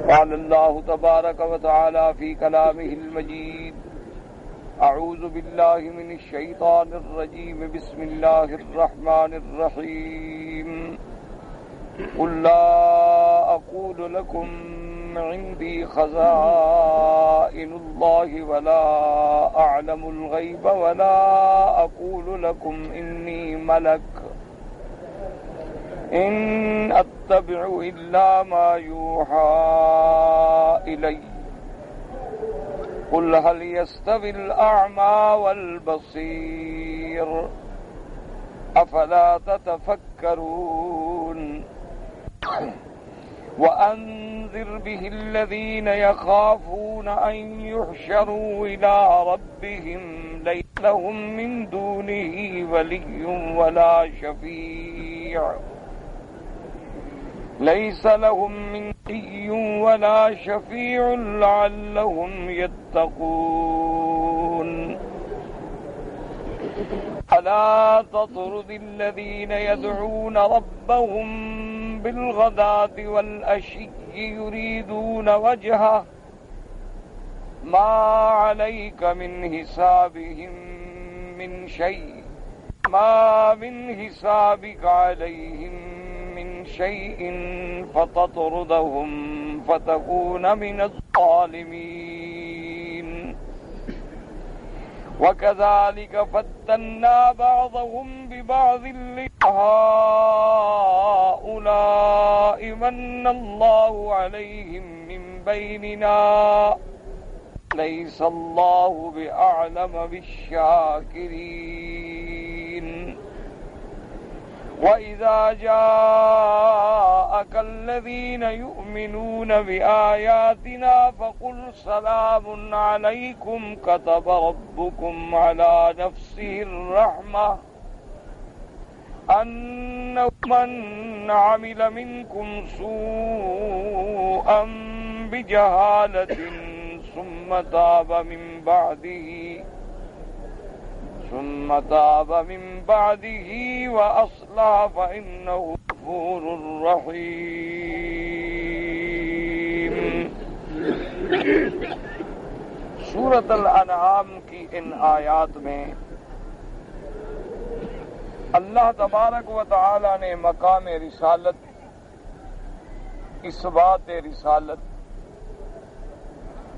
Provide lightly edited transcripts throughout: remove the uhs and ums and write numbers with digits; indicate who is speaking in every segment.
Speaker 1: قال الله تبارك وتعالى في كلامه المجيد: أعوذ بالله من الشيطان الرجيم. بسم الله الرحمن الرحيم. قل لا أقول لكم عندي خزائن الله ولا أعلم الغيب ولا أقول لكم إني ملك إن أتبع إلا ما يوحى إلي. قل هل يستوي الأعمى والبصير أفلا تتفكرون. وأنذر به الذين يخافون أن يحشروا إلى ربهم ليس لهم من دونه ولي ولا شفيع لعلهم يتقون. ألا تطرد الذين يدعون ربهم بالغداة والعشي يريدون وجهه ما عليك من حسابهم من شيء ما من حسابك عليهم من شيء فتطردهم فتكون من الظالمين. وكذلك فتنا بعضهم ببعض هؤلاء من الله عليهم من بيننا ليس الله بأعلم بالشاكرين. وإذا جاءك الذين يؤمنون بآياتنا فقل سلام عليكم كتب ربكم على نفسه الرحمة أنه من عمل منكم سوءا بجهالة ثم تاب من بعده وأصلح فإنه غفور رحيم. سورۃ الانعام کی ان آیات میں اللہ تبارک و تعالی نے مقام رسالت، اثبات رسالت،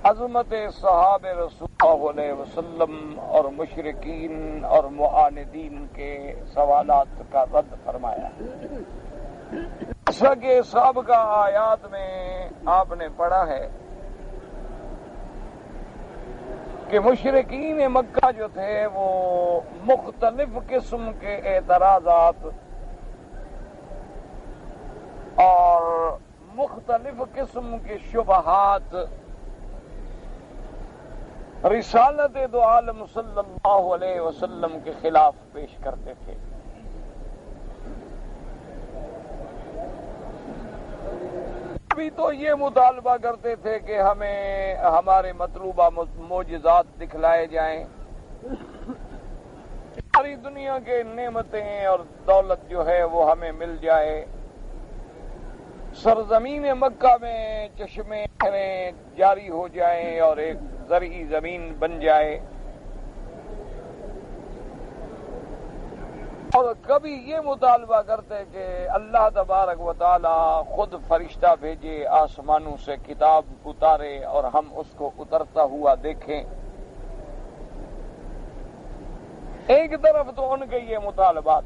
Speaker 1: عظمت صحاب رسول اللہ علیہ وسلم اور مشرکین اور معاندین کے سوالات کا رد فرمایا. جیسا کہ سابقہ آیات میں آپ نے پڑھا ہے کہ مشرکین مکہ جو تھے وہ مختلف قسم کے اعتراضات اور مختلف قسم کے شبہات رسالت دو عالم صلی اللہ علیہ وسلم کے خلاف پیش کرتے تھے. ابھی تو یہ مطالبہ کرتے تھے کہ ہمیں ہمارے مطلوبہ معجزات دکھلائے جائیں، ساری دنیا کے نعمتیں اور دولت جو ہے وہ ہمیں مل جائے، سرزمین مکہ میں چشمے جاری ہو جائیں اور ایک زرعی زمین بن جائے. اور کبھی یہ مطالبہ کرتے کہ اللہ تبارک و تعالی خود فرشتہ بھیجے، آسمانوں سے کتاب اتارے اور ہم اس کو اترتا ہوا دیکھیں. ایک طرف تو ان کے یہ مطالبات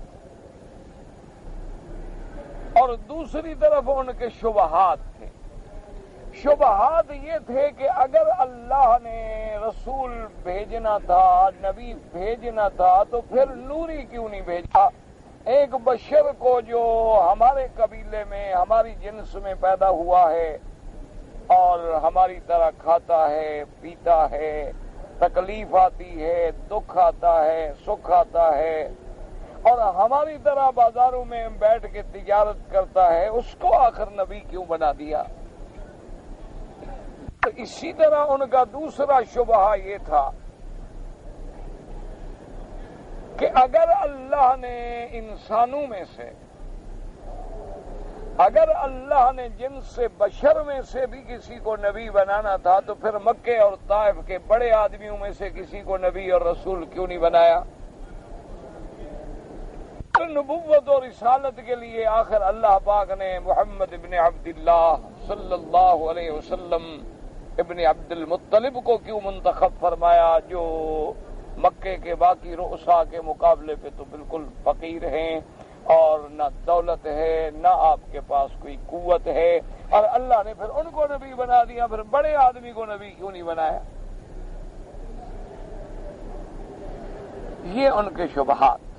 Speaker 1: اور دوسری طرف ان کے شبہات تھے. شبہات یہ تھے کہ اگر اللہ نے رسول بھیجنا تھا، نبی بھیجنا تھا، تو پھر نوری کیوں نہیں بھیجا؟ ایک بشر کو جو ہمارے قبیلے میں، ہماری جنس میں پیدا ہوا ہے اور ہماری طرح کھاتا ہے، پیتا ہے، تکلیف آتی ہے، دکھ آتا ہے، سکھ آتا ہے، اور ہماری طرح بازاروں میں بیٹھ کے تجارت کرتا ہے، اس کو آخر نبی کیوں بنا دیا؟ اسی طرح ان کا دوسرا شبہ یہ تھا کہ اگر اللہ نے انسانوں میں سے اگر اللہ نے جن سے بشر میں سے بھی کسی کو نبی بنانا تھا تو پھر مکے اور طائف کے بڑے آدمیوں میں سے کسی کو نبی اور رسول کیوں نہیں بنایا؟ نبوت اور رسالت کے لیے آخر اللہ پاک نے محمد ابن عبداللہ صلی اللہ علیہ وسلم ابن عبد المطلب کو کیوں منتخب فرمایا، جو مکے کے باقی رؤساء کے مقابلے پہ تو بالکل فقیر ہیں اور نہ دولت ہے نہ آپ کے پاس کوئی قوت ہے، اور اللہ نے پھر ان کو نبی بنا دیا، پھر بڑے آدمی کو نبی کیوں نہیں بنایا؟ یہ ان کے شبہات.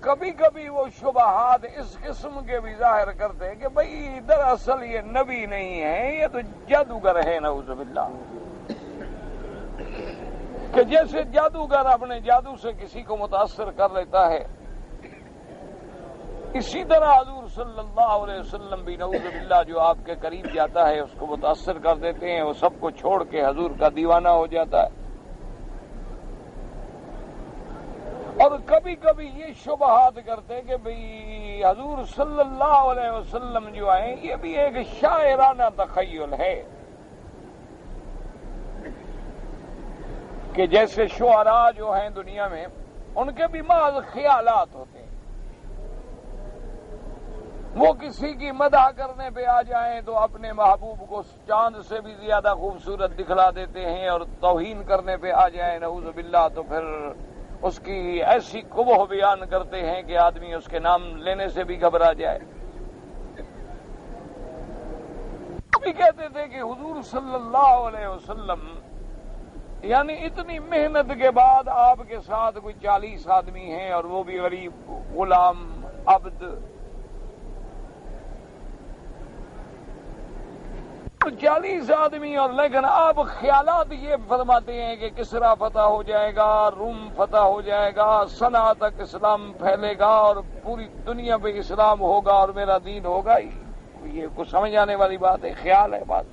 Speaker 1: کبھی کبھی وہ شبہات اس قسم کے بھی ظاہر کرتے ہیں کہ بھئی دراصل یہ نبی نہیں ہے، یہ تو جادوگر ہے، نعوذ باللہ. کہ جیسے جادوگر اپنے جادو سے کسی کو متاثر کر لیتا ہے، اسی طرح حضور صلی اللہ علیہ وسلم بھی نعوذ باللہ جو آپ کے قریب جاتا ہے اس کو متاثر کر دیتے ہیں، وہ سب کو چھوڑ کے حضور کا دیوانہ ہو جاتا ہے. اور کبھی کبھی یہ شبہات کرتے کہ بھئی حضور صلی اللہ علیہ وسلم جو ہیں یہ بھی ایک شاعرانہ تخیل ہے، کہ جیسے شعراء جو ہیں دنیا میں ان کے بھی محض خیالات ہوتے ہیں. وہ کسی کی مدح کرنے پہ آ جائیں تو اپنے محبوب کو چاند سے بھی زیادہ خوبصورت دکھلا دیتے ہیں، اور توہین کرنے پہ آ جائیں نعوذ باللہ تو پھر اس کی ایسی قبح بیان کرتے ہیں کہ آدمی اس کے نام لینے سے بھی گھبرا جائے. بھی کہتے تھے کہ حضور صلی اللہ علیہ وسلم یعنی اتنی محنت کے بعد آپ کے ساتھ کوئی 40 آدمی ہیں اور وہ بھی غریب غلام عبد، 40 آدمی، اور لیکن آپ خیالات یہ فرماتے ہیں کہ کسرا فتح ہو جائے گا، روم فتح ہو جائے گا، صنعا تک اسلام پھیلے گا اور پوری دنیا پہ اسلام ہوگا اور میرا دین ہوگا. یہ کچھ سمجھ آنے والی بات ہے؟ خیال ہے بات،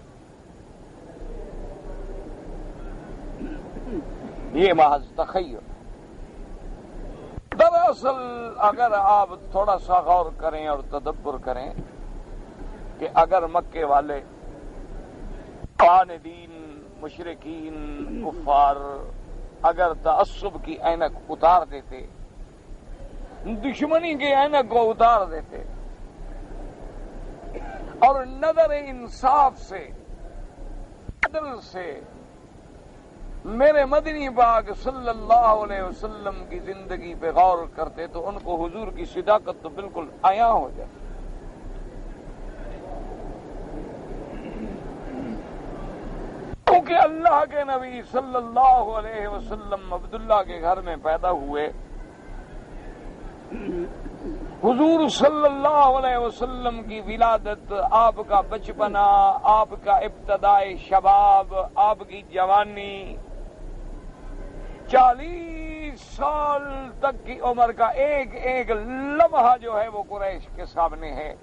Speaker 1: یہ محض تخیل. دراصل اگر آپ تھوڑا سا غور کریں اور تدبر کریں کہ اگر مکے والے عاندین مشرکین کفار اگر تعصب کی اینک اتار دیتے، دشمنی کے اینک کو اتار دیتے اور نظر انصاف سے عدل سے میرے مدنی پاک صلی اللہ علیہ وسلم کی زندگی پہ غور کرتے تو ان کو حضور کی صداقت تو بالکل عیاں ہو جاتی. کیونکہ اللہ کے نبی صلی اللہ علیہ وسلم عبداللہ کے گھر میں پیدا ہوئے، حضور صلی اللہ علیہ وسلم کی ولادت، آپ کا بچپنا، آپ کا ابتدائی شباب، آپ کی جوانی، 40 سال تک کی عمر کا ایک ایک لمحہ جو ہے وہ قریش کے سامنے ہے.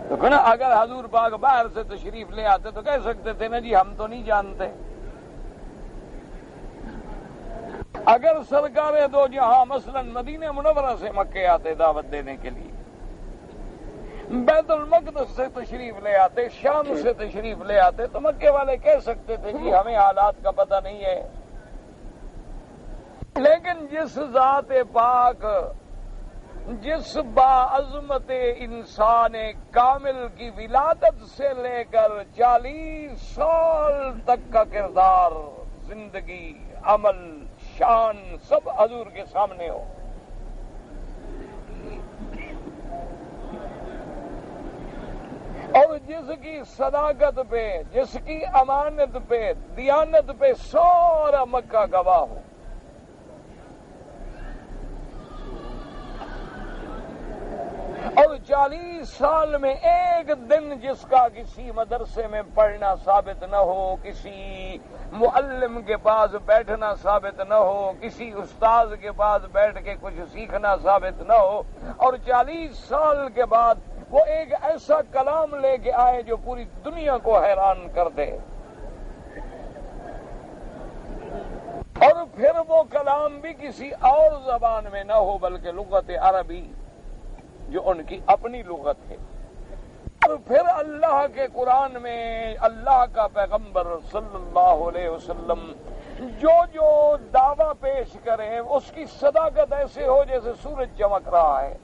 Speaker 1: تو نا اگر حضور پاک باہر سے تشریف لے آتے تو کہہ سکتے تھے نا جی ہم تو نہیں جانتے. اگر سرکار دو جہاں مثلا مدینہ منورہ سے مکے آتے دعوت دینے کے لیے، بیت المقدس سے تشریف لے آتے، شام سے تشریف لے آتے، تو مکے والے کہہ سکتے تھے جی ہمیں حالات کا پتہ نہیں ہے. لیکن جس ذات پاک، جس باعظمت انسان کامل کی ولادت سے لے کر 40 سال تک کا کردار، زندگی، عمل، شان سب حضور کے سامنے ہو، اور جس کی صداقت پہ، جس کی امانت پہ، دیانت پہ سارا مکہ گواہ ہو، اور 40 سال میں ایک دن جس کا کسی مدرسے میں پڑھنا ثابت نہ ہو، کسی معلم کے پاس بیٹھنا ثابت نہ ہو، کسی استاذ کے پاس بیٹھ کے کچھ سیکھنا ثابت نہ ہو، اور 40 سال کے بعد وہ ایک ایسا کلام لے کے آئے جو پوری دنیا کو حیران کر دے، اور پھر وہ کلام بھی کسی اور زبان میں نہ ہو بلکہ لغت عربی جو ان کی اپنی لغت ہے. اور پھر اللہ کے قرآن میں اللہ کا پیغمبر صلی اللہ علیہ وسلم جو دعویٰ پیش کرے اس کی صداقت ایسے ہو جیسے سورج چمک رہا ہے.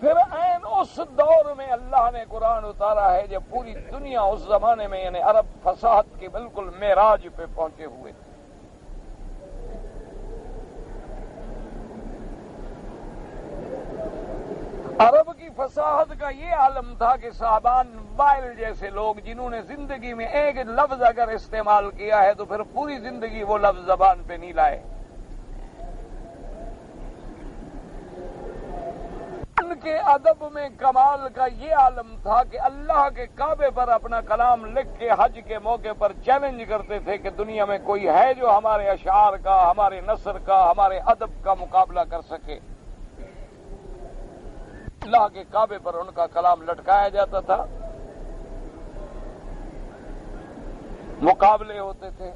Speaker 1: پھر عین اس دور میں اللہ نے قرآن اتارا ہے جب پوری دنیا اس زمانے میں یعنی عرب فصاحت کے بالکل معراج پہ پہنچے ہوئے. عرب کی فصاحت کا یہ عالم تھا کہ صاحبان وائل جیسے لوگ جنہوں نے زندگی میں ایک لفظ اگر استعمال کیا ہے تو پھر پوری زندگی وہ لفظ زبان پہ نہیں لائے. ان کے ادب میں کمال کا یہ عالم تھا کہ اللہ کے کعبے پر اپنا کلام لکھ کے حج کے موقع پر چیلنج کرتے تھے کہ دنیا میں کوئی ہے جو ہمارے اشعار کا، ہمارے نثر کا، ہمارے ادب کا مقابلہ کر سکے. اللہ کے کعبے پر ان کا کلام لٹکایا جاتا تھا، مقابلے ہوتے تھے.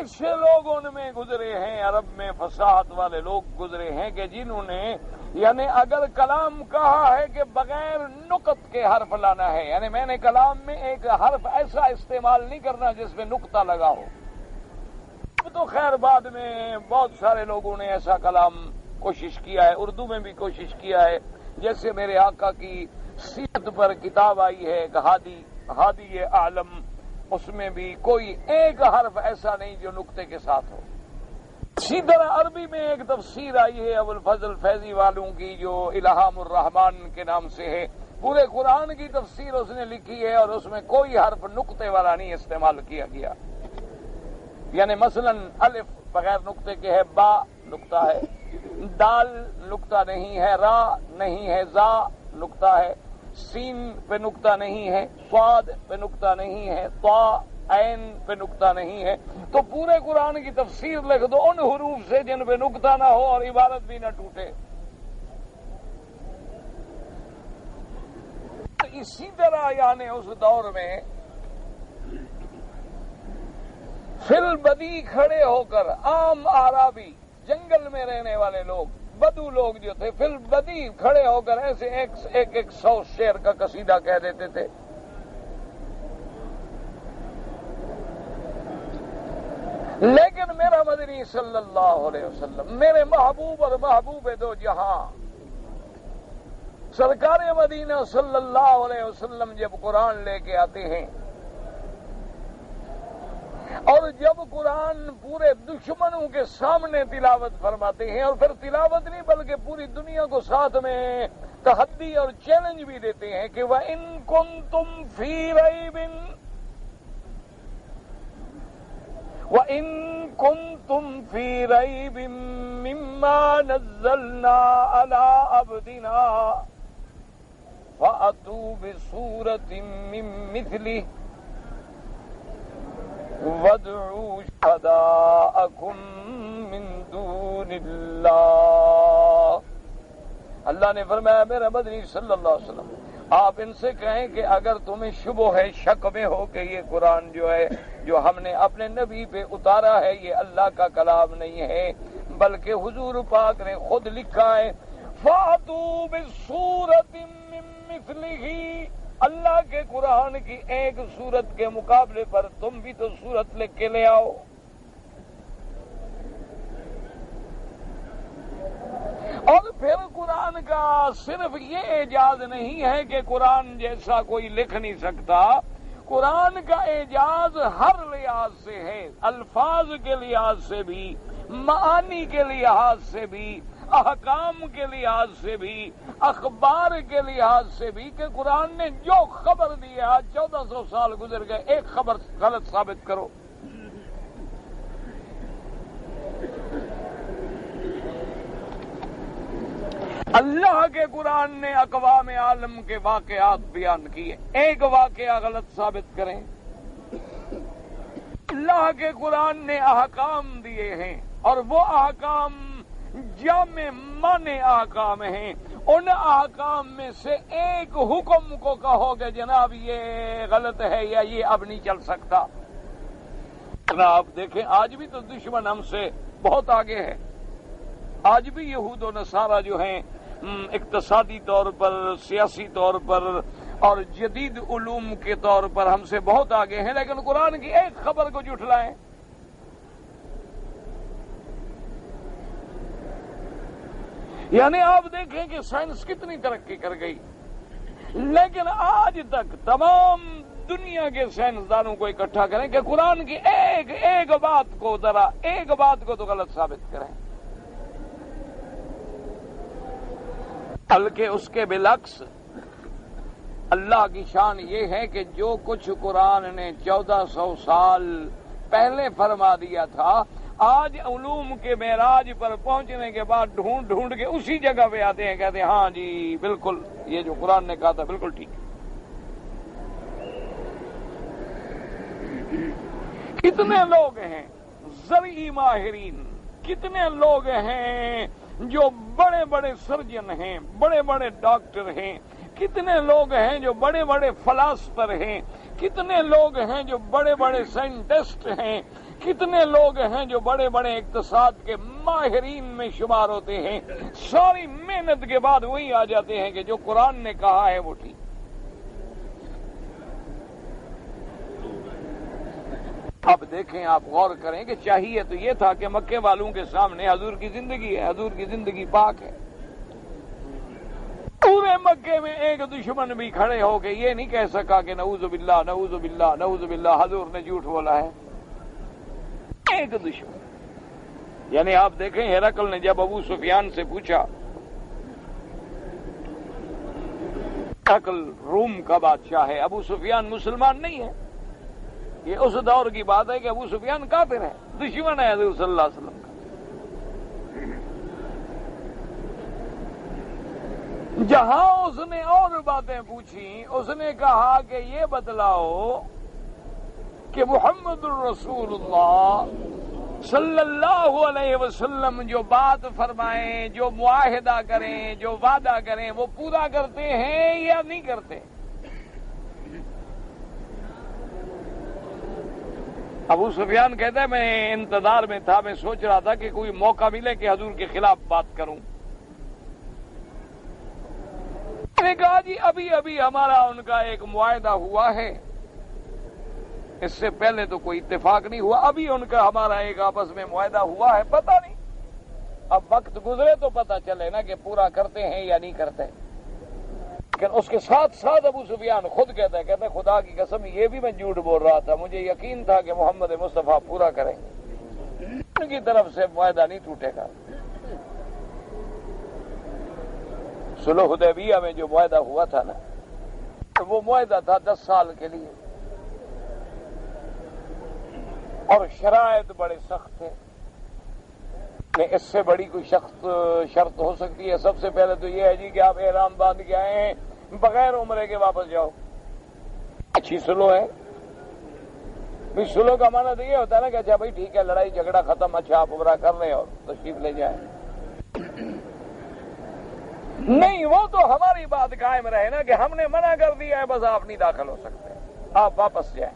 Speaker 1: ایسے لوگ ان میں گزرے ہیں، عرب میں فصاحت والے لوگ گزرے ہیں کہ جنہوں نے یعنی اگر کلام کہا ہے کہ بغیر نقط کے حرف لانا ہے، یعنی میں نے کلام میں ایک حرف ایسا استعمال نہیں کرنا جس میں نقطہ لگا ہو. تو خیر بعد میں بہت سارے لوگوں نے ایسا کلام کوشش کیا ہے، اردو میں بھی کوشش کیا ہے. جیسے میرے آقا کی سیرت پر کتاب آئی ہے ہادی عالم، اس میں بھی کوئی ایک حرف ایسا نہیں جو نقطے کے ساتھ ہو. اسی طرح عربی میں ایک تفسیر آئی ہے ابو الفضل فیضی والوں کی جو الہام الرحمان کے نام سے ہے. پورے قرآن کی تفسیر اس نے لکھی ہے اور اس میں کوئی حرف نقطے والا نہیں استعمال کیا گیا. یعنی مثلا الف بغیر نقطے کے ہے، با نقطہ ہے، دال نقطہ نہیں ہے، را نہیں ہے، زا نقطہ ہے، سین پہ نقطہ نہیں ہے، صاد پہ نقطہ نہیں ہے، طا عین پہ نقطہ نہیں ہے. تو پورے قرآن کی تفسیر لکھ دو ان حروف سے جن پہ نقطہ نہ ہو اور عبارت بھی نہ ٹوٹے. اسی طرح یعنی اس دور میں فی البدی کھڑے ہو کر عام اعرابی جنگل میں رہنے والے لوگ بدو لوگ جو تھے فی البدی کھڑے ہو کر ایسے ایک 100 شعر کا قصیدہ کہہ دیتے تھے. لیکن میرا مدنی صلی اللہ علیہ وسلم میرے محبوب اور محبوب دو جہاں سرکار مدینہ صلی اللہ علیہ وسلم جب قرآن لے کے آتے ہیں اور جب قرآن پورے دشمنوں کے سامنے تلاوت فرماتے ہیں اور پھر تلاوت نہیں بلکہ پوری دنیا کو ساتھ میں تحدی اور چیلنج بھی دیتے ہیں کہ وَإِن كُنتُمْ فِي رَيْبٍ وَإِن كُنتُمْ فِي رَيْبٍ مِّمَّا نَزَّلْنَا عَلَىٰ عَبْدِنَا فَأْتُوا بِسُورَةٍ مِّن مِّثْلِهِ وَادْعُوا شُهَدَاءَكُم مِّن دُونِ اللَّهِ. اللہ نے فرمایا میرا مدنی صلی اللہ علیہ وسلم آپ ان سے کہیں کہ اگر تمہیں شبہ ہے، شک میں ہو کہ یہ قرآن جو ہے جو ہم نے اپنے نبی پہ اتارا ہے یہ اللہ کا کلام نہیں ہے بلکہ حضور پاک نے خود لکھا ہے، فَأْتُوا بِسُورَةٍ مِّن مِّثْلِهِ، اللہ کے قرآن کی ایک سورت کے مقابلے پر تم بھی تو سورت لکھ کے لے آؤ. اور پھر قرآن کا صرف یہ اعجاز نہیں ہے کہ قرآن جیسا کوئی لکھ نہیں سکتا، قرآن کا اعجاز ہر لحاظ سے ہے، الفاظ کے لحاظ سے بھی، معانی کے لحاظ سے بھی، احکام کے لحاظ سے بھی، اخبار کے لحاظ سے بھی کہ قرآن نے جو خبر دی ہے آج 1400 سال گزر گئے ایک خبر غلط ثابت کرو. اللہ کے قرآن نے اقوام عالم کے واقعات بیان کیے، ایک واقعہ غلط ثابت کریں. اللہ کے قرآن نے احکام دیے ہیں اور وہ احکام جامع معنی احکام ہیں، ان احکام میں سے ایک حکم کو کہو کہ جناب یہ غلط ہے یا یہ اب نہیں چل سکتا، آپ دیکھیں آج بھی تو دشمن ہم سے بہت آگے ہے. آج بھی یہود و نصارہ جو ہیں اقتصادی طور پر، سیاسی طور پر اور جدید علوم کے طور پر ہم سے بہت آگے ہیں، لیکن قرآن کی ایک خبر کو جھٹلائیں. یعنی آپ دیکھیں کہ سائنس کتنی ترقی کر گئی، لیکن آج تک تمام دنیا کے سائنسدانوں کو اکٹھا کریں کہ قرآن کی ایک بات کو ذرا ایک بات کو تو غلط ثابت کریں. بلکہ اس کے بالعکس اللہ کی شان یہ ہے کہ جو کچھ قرآن نے 1400 سال پہلے فرما دیا تھا، آج علوم کے معراج پر پہنچنے کے بعد ڈھونڈ کے اسی جگہ پہ آتے ہیں، کہتے ہیں ہاں جی بالکل یہ جو قرآن نے کہا تھا بالکل ٹھیک. کتنے لوگ ہیں زرعی ماہرین، کتنے لوگ ہیں جو بڑے بڑے سرجن ہیں، بڑے بڑے ڈاکٹر ہیں، کتنے لوگ ہیں جو بڑے بڑے فلاسفر ہیں، کتنے لوگ ہیں جو بڑے بڑے سائنٹسٹ ہیں، کتنے لوگ ہیں جو بڑے بڑے اقتصاد کے ماہرین میں شمار ہوتے ہیں. ساری محنت کے بعد وہی آ جاتے ہیں کہ جو قرآن نے کہا ہے وہ ٹھیک. اب دیکھیں، آپ غور کریں کہ چاہیے تو یہ تھا کہ مکے والوں کے سامنے حضور کی زندگی ہے، حضور کی زندگی پاک ہے. پورے مکے میں ایک دشمن بھی کھڑے ہو کے یہ نہیں کہہ سکا کہ نعوذ باللہ نعوذ باللہ نعوذ باللہ حضور نے جھوٹ بولا ہے. ایک دشمن. یعنی آپ دیکھیں ہرقل نے جب ابو سفیان سے پوچھا، ہرقل روم کا بادشاہ ہے، ابو سفیان مسلمان نہیں ہے. یہ اس دور کی بات ہے کہ ابو سفیان کافر ہے، دشمن ہے حضور صلی اللہ علیہ وسلم کا. جہاں اس نے اور باتیں پوچھی، اس نے کہا کہ یہ بتلاؤ کہ محمد الرسول اللہ صلی اللہ علیہ وسلم جو بات فرمائیں، جو معاہدہ کریں، جو وعدہ کریں، وہ پورا کرتے ہیں یا نہیں کرتے؟ ابو سفیان کہتا ہے میں انتظار میں تھا، میں سوچ رہا تھا کہ کوئی موقع ملے کہ حضور کے خلاف بات کروں. میں نے کہا جی ابھی ہمارا ان کا ایک معاہدہ ہوا ہے، اس سے پہلے تو کوئی اتفاق نہیں ہوا. ابھی ان کا ہمارا ایک آپس میں معاہدہ ہوا ہے، پتہ نہیں، اب وقت گزرے تو پتہ چلے نا کہ پورا کرتے ہیں یا نہیں کرتے. لیکن اس کے ساتھ ساتھ ابو سفیان خود کہتا ہے خدا کی قسم یہ بھی میں جھوٹ بول رہا تھا، مجھے یقین تھا کہ محمد مصطفیٰ پورا کریں گے، ان کی طرف سے معاہدہ نہیں ٹوٹے گا. صلح حدیبیہ میں جو معاہدہ ہوا تھا نا، وہ معاہدہ تھا 10 سال کے لیے، اور شرائط بڑے سخت تھے. اس سے بڑی کوئی شرط ہو سکتی ہے؟ سب سے پہلے تو یہ ہے جی کہ آپ احرام باندھ کے آئے ہیں، بغیر عمرے کے واپس جاؤ. اچھی سلو ہے. سلو کا معنی تو یہ ہوتا ہے نا کہ اچھا بھائی ٹھیک ہے، لڑائی جھگڑا ختم، اچھا آپ عمرہ کر لیں اور تشریف لے جائیں. نہیں، وہ تو ہماری بات قائم رہے نا کہ ہم نے منع کر دیا ہے، بس آپ نہیں داخل ہو سکتے، آپ واپس جائیں.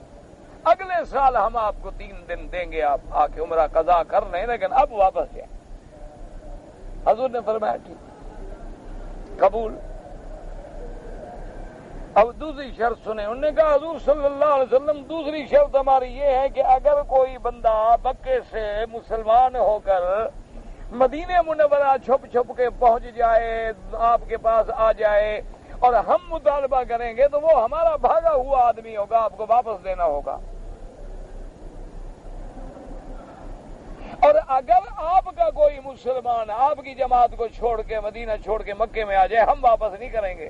Speaker 1: اگلے سال ہم آپ کو 3 دن دیں گے، آپ آ کے عمرہ قضا کر لیں، لیکن اب واپس جائیں. حضور نے فرمایا ٹھیک، قبول. اب دوسری شرط سنیں. انہوں نے کہا حضور صلی اللہ علیہ وسلم دوسری شرط ہماری یہ ہے کہ اگر کوئی بندہ مکے سے مسلمان ہو کر مدینہ منورہ چھپ کے پہنچ جائے، آپ کے پاس آ جائے اور ہم مطالبہ کریں گے تو وہ ہمارا بھاگا ہوا آدمی ہوگا، آپ کو واپس دینا ہوگا. اور اگر آپ کا کوئی مسلمان آپ کی جماعت کو چھوڑ کے مدینہ چھوڑ کے مکے میں آ جائے، ہم واپس نہیں کریں گے.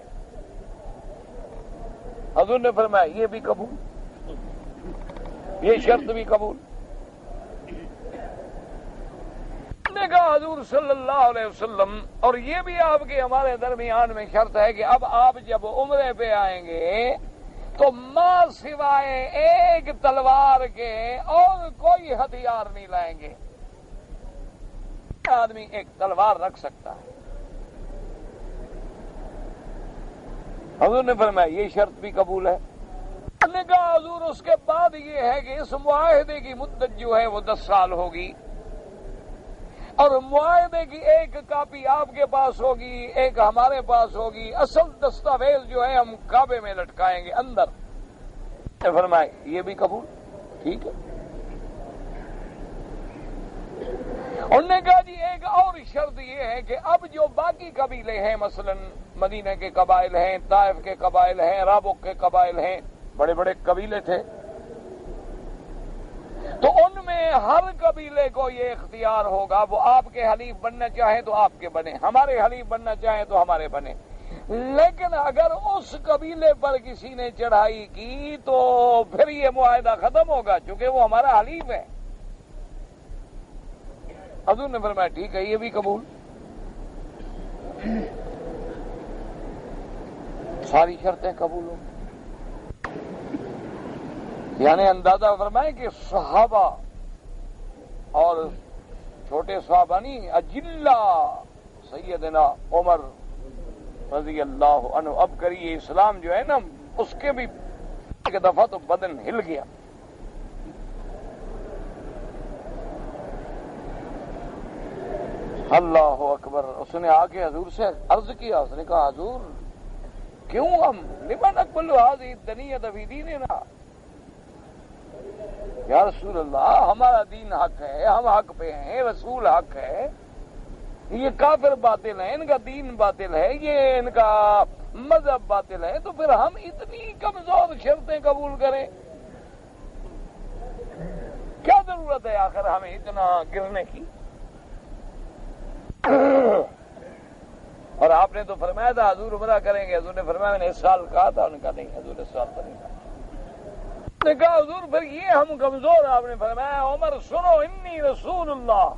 Speaker 1: حضور نے فرمایا یہ بھی قبول، یہ شرط بھی قبول. نے کہا حضور صلی اللہ علیہ وسلم، اور یہ بھی آپ کے ہمارے درمیان میں شرط ہے کہ اب آپ جب عمرے پہ آئیں گے تو ماں سوائے ایک تلوار کے اور کوئی ہتھیار نہیں لائیں گے. آدمی ایک تلوار رکھ سکتا ہے. حضور نے فرمایا یہ شرط بھی قبول ہے. انہوں نے کہا حضور اس کے بعد یہ ہے کہ اس معاہدے کی مدت جو ہے وہ 10 سال ہوگی، اور معاہدے کی ایک کاپی آپ کے پاس ہوگی، ایک ہمارے پاس ہوگی، اصل دستاویز جو ہے ہم کعبے میں لٹکائیں گے اندر۔ فرمائے یہ بھی قبول، ٹھیک ہے۔ انہوں نے کہا جی ایک اور شرط یہ ہے کہ اب جو باقی قبیلے ہیں، مثلا مدینہ کے قبائل ہیں، طائف کے قبائل ہیں، رابق کے قبائل ہیں، بڑے بڑے قبیلے تھے، تو ان میں ہر قبیلے کو یہ اختیار ہوگا، وہ آپ کے حلیف بننا چاہیں تو آپ کے بنے، ہمارے حلیف بننا چاہیں تو ہمارے بنے، لیکن اگر اس قبیلے پر کسی نے چڑھائی کی تو پھر یہ معاہدہ ختم ہوگا، چونکہ وہ ہمارا حلیف ہے۔ حضور نے فرمایا ٹھیک ہے، یہ بھی قبول۔ ساری شرطیں قبول ہوں، یعنی اندازہ فرمائیں کہ صحابہ اور چھوٹے صحابہ نہیں، اجلہ سیدنا عمر رضی اللہ عنہ، اب کریے اسلام جو ہے نا اس کے بھی ایک دفعہ تو بدن ہل گیا۔ اللہ اکبر۔ اس نے آ کے حضور سے عرض کیا، اس نے کہا حضور کیوں ہم لمن اقبل هذه الدنية في ديننا، یا رسول اللہ ہمارا دین حق ہے، ہم حق پہ ہیں، رسول حق ہے، یہ کافر باطل ہے، ان کا دین باطل ہے، یہ ان کا مذہب باطل ہے، تو پھر ہم اتنی کمزور شرطیں قبول کریں؟ کیا ضرورت ہے آخر ہمیں اتنا گرنے کی؟ اور آپ نے تو فرمایا تھا حضور عمرہ کریں گے، حضور نے فرمایا میں نے اس سال کہا تھا، انہوں نے کہا نہیں حضور اس سال تو نہیں کہا۔ نے کہا حضور پھر یہ ہم کمزور، آپ نے فرمایا عمر سنو انی رسول اللہ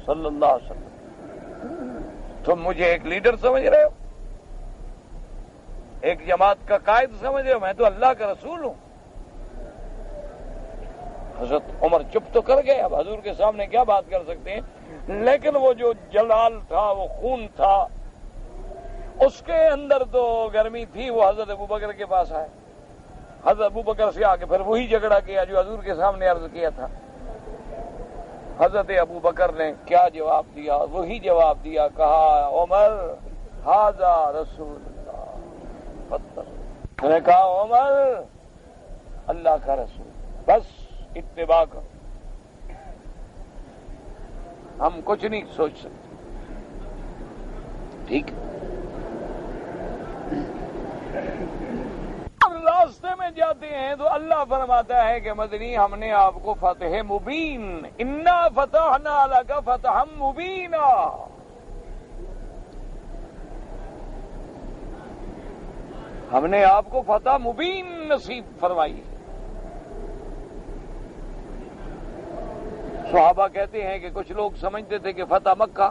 Speaker 1: صلی اللہ علیہ وسلم، تم مجھے ایک لیڈر سمجھ رہے ہو، ایک جماعت کا قائد سمجھ رہے ہو، میں تو اللہ کا رسول ہوں۔ حضرت عمر چپ تو کر گئے، اب حضور کے سامنے کیا بات کر سکتے ہیں، لیکن وہ جو جلال تھا، وہ خون تھا، اس کے اندر تو گرمی تھی۔ وہ حضرت ابوبکر کے پاس آئے، حضرت ابوبکر سے آ کے پھر وہی جھگڑا کیا جو حضور کے سامنے عرض کیا تھا۔ حضرت ابوبکر نے کیا جواب دیا؟ وہی جواب دیا، کہا عمر ھذا رسول اللہ، میں نے کہا عمر اللہ کا رسول، بس اتباع کرو، ہم کچھ نہیں سوچ سکتے، ٹھیک ہے۔ اب راستے میں جاتے ہیں تو اللہ فرماتا ہے کہ مدنی ہم نے آپ کو فتح مبین، انا فتحنا لک فتحا مبینا، ہم نے آپ کو فتح مبین نصیب فرمائی۔ صحابہ کہتے ہیں کہ کچھ لوگ سمجھتے تھے کہ فتح مکہ،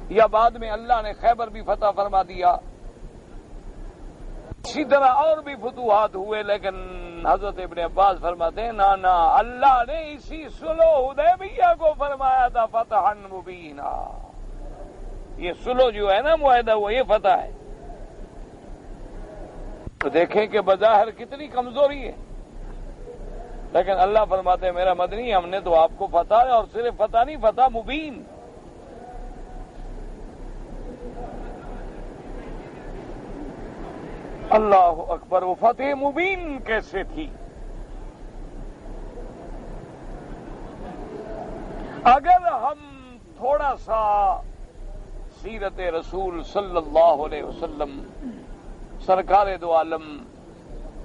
Speaker 1: یا بعد میں اللہ نے خیبر بھی فتح فرما دیا، اسی طرح اور بھی فتوحات ہوئے، لیکن حضرت ابن عباس فرماتے ہیں نا اللہ نے اسی صلح حدیبیہ کو فرمایا تھا فتحا مبینا، یہ صلح جو ہے نا معاہدہ، وہ یہ فتح ہے۔ تو دیکھیں کہ بظاہر کتنی کمزوری ہے، لیکن اللہ فرماتے ہیں میرا مدنی ہم نے تو آپ کو فتح، اور صرف فتح نہیں، فتح مبین۔ اللہ اکبر، وہ فتح مبین کیسے تھی؟ اگر ہم تھوڑا سا سیرت رسول صلی اللہ علیہ وسلم، سرکار دو عالم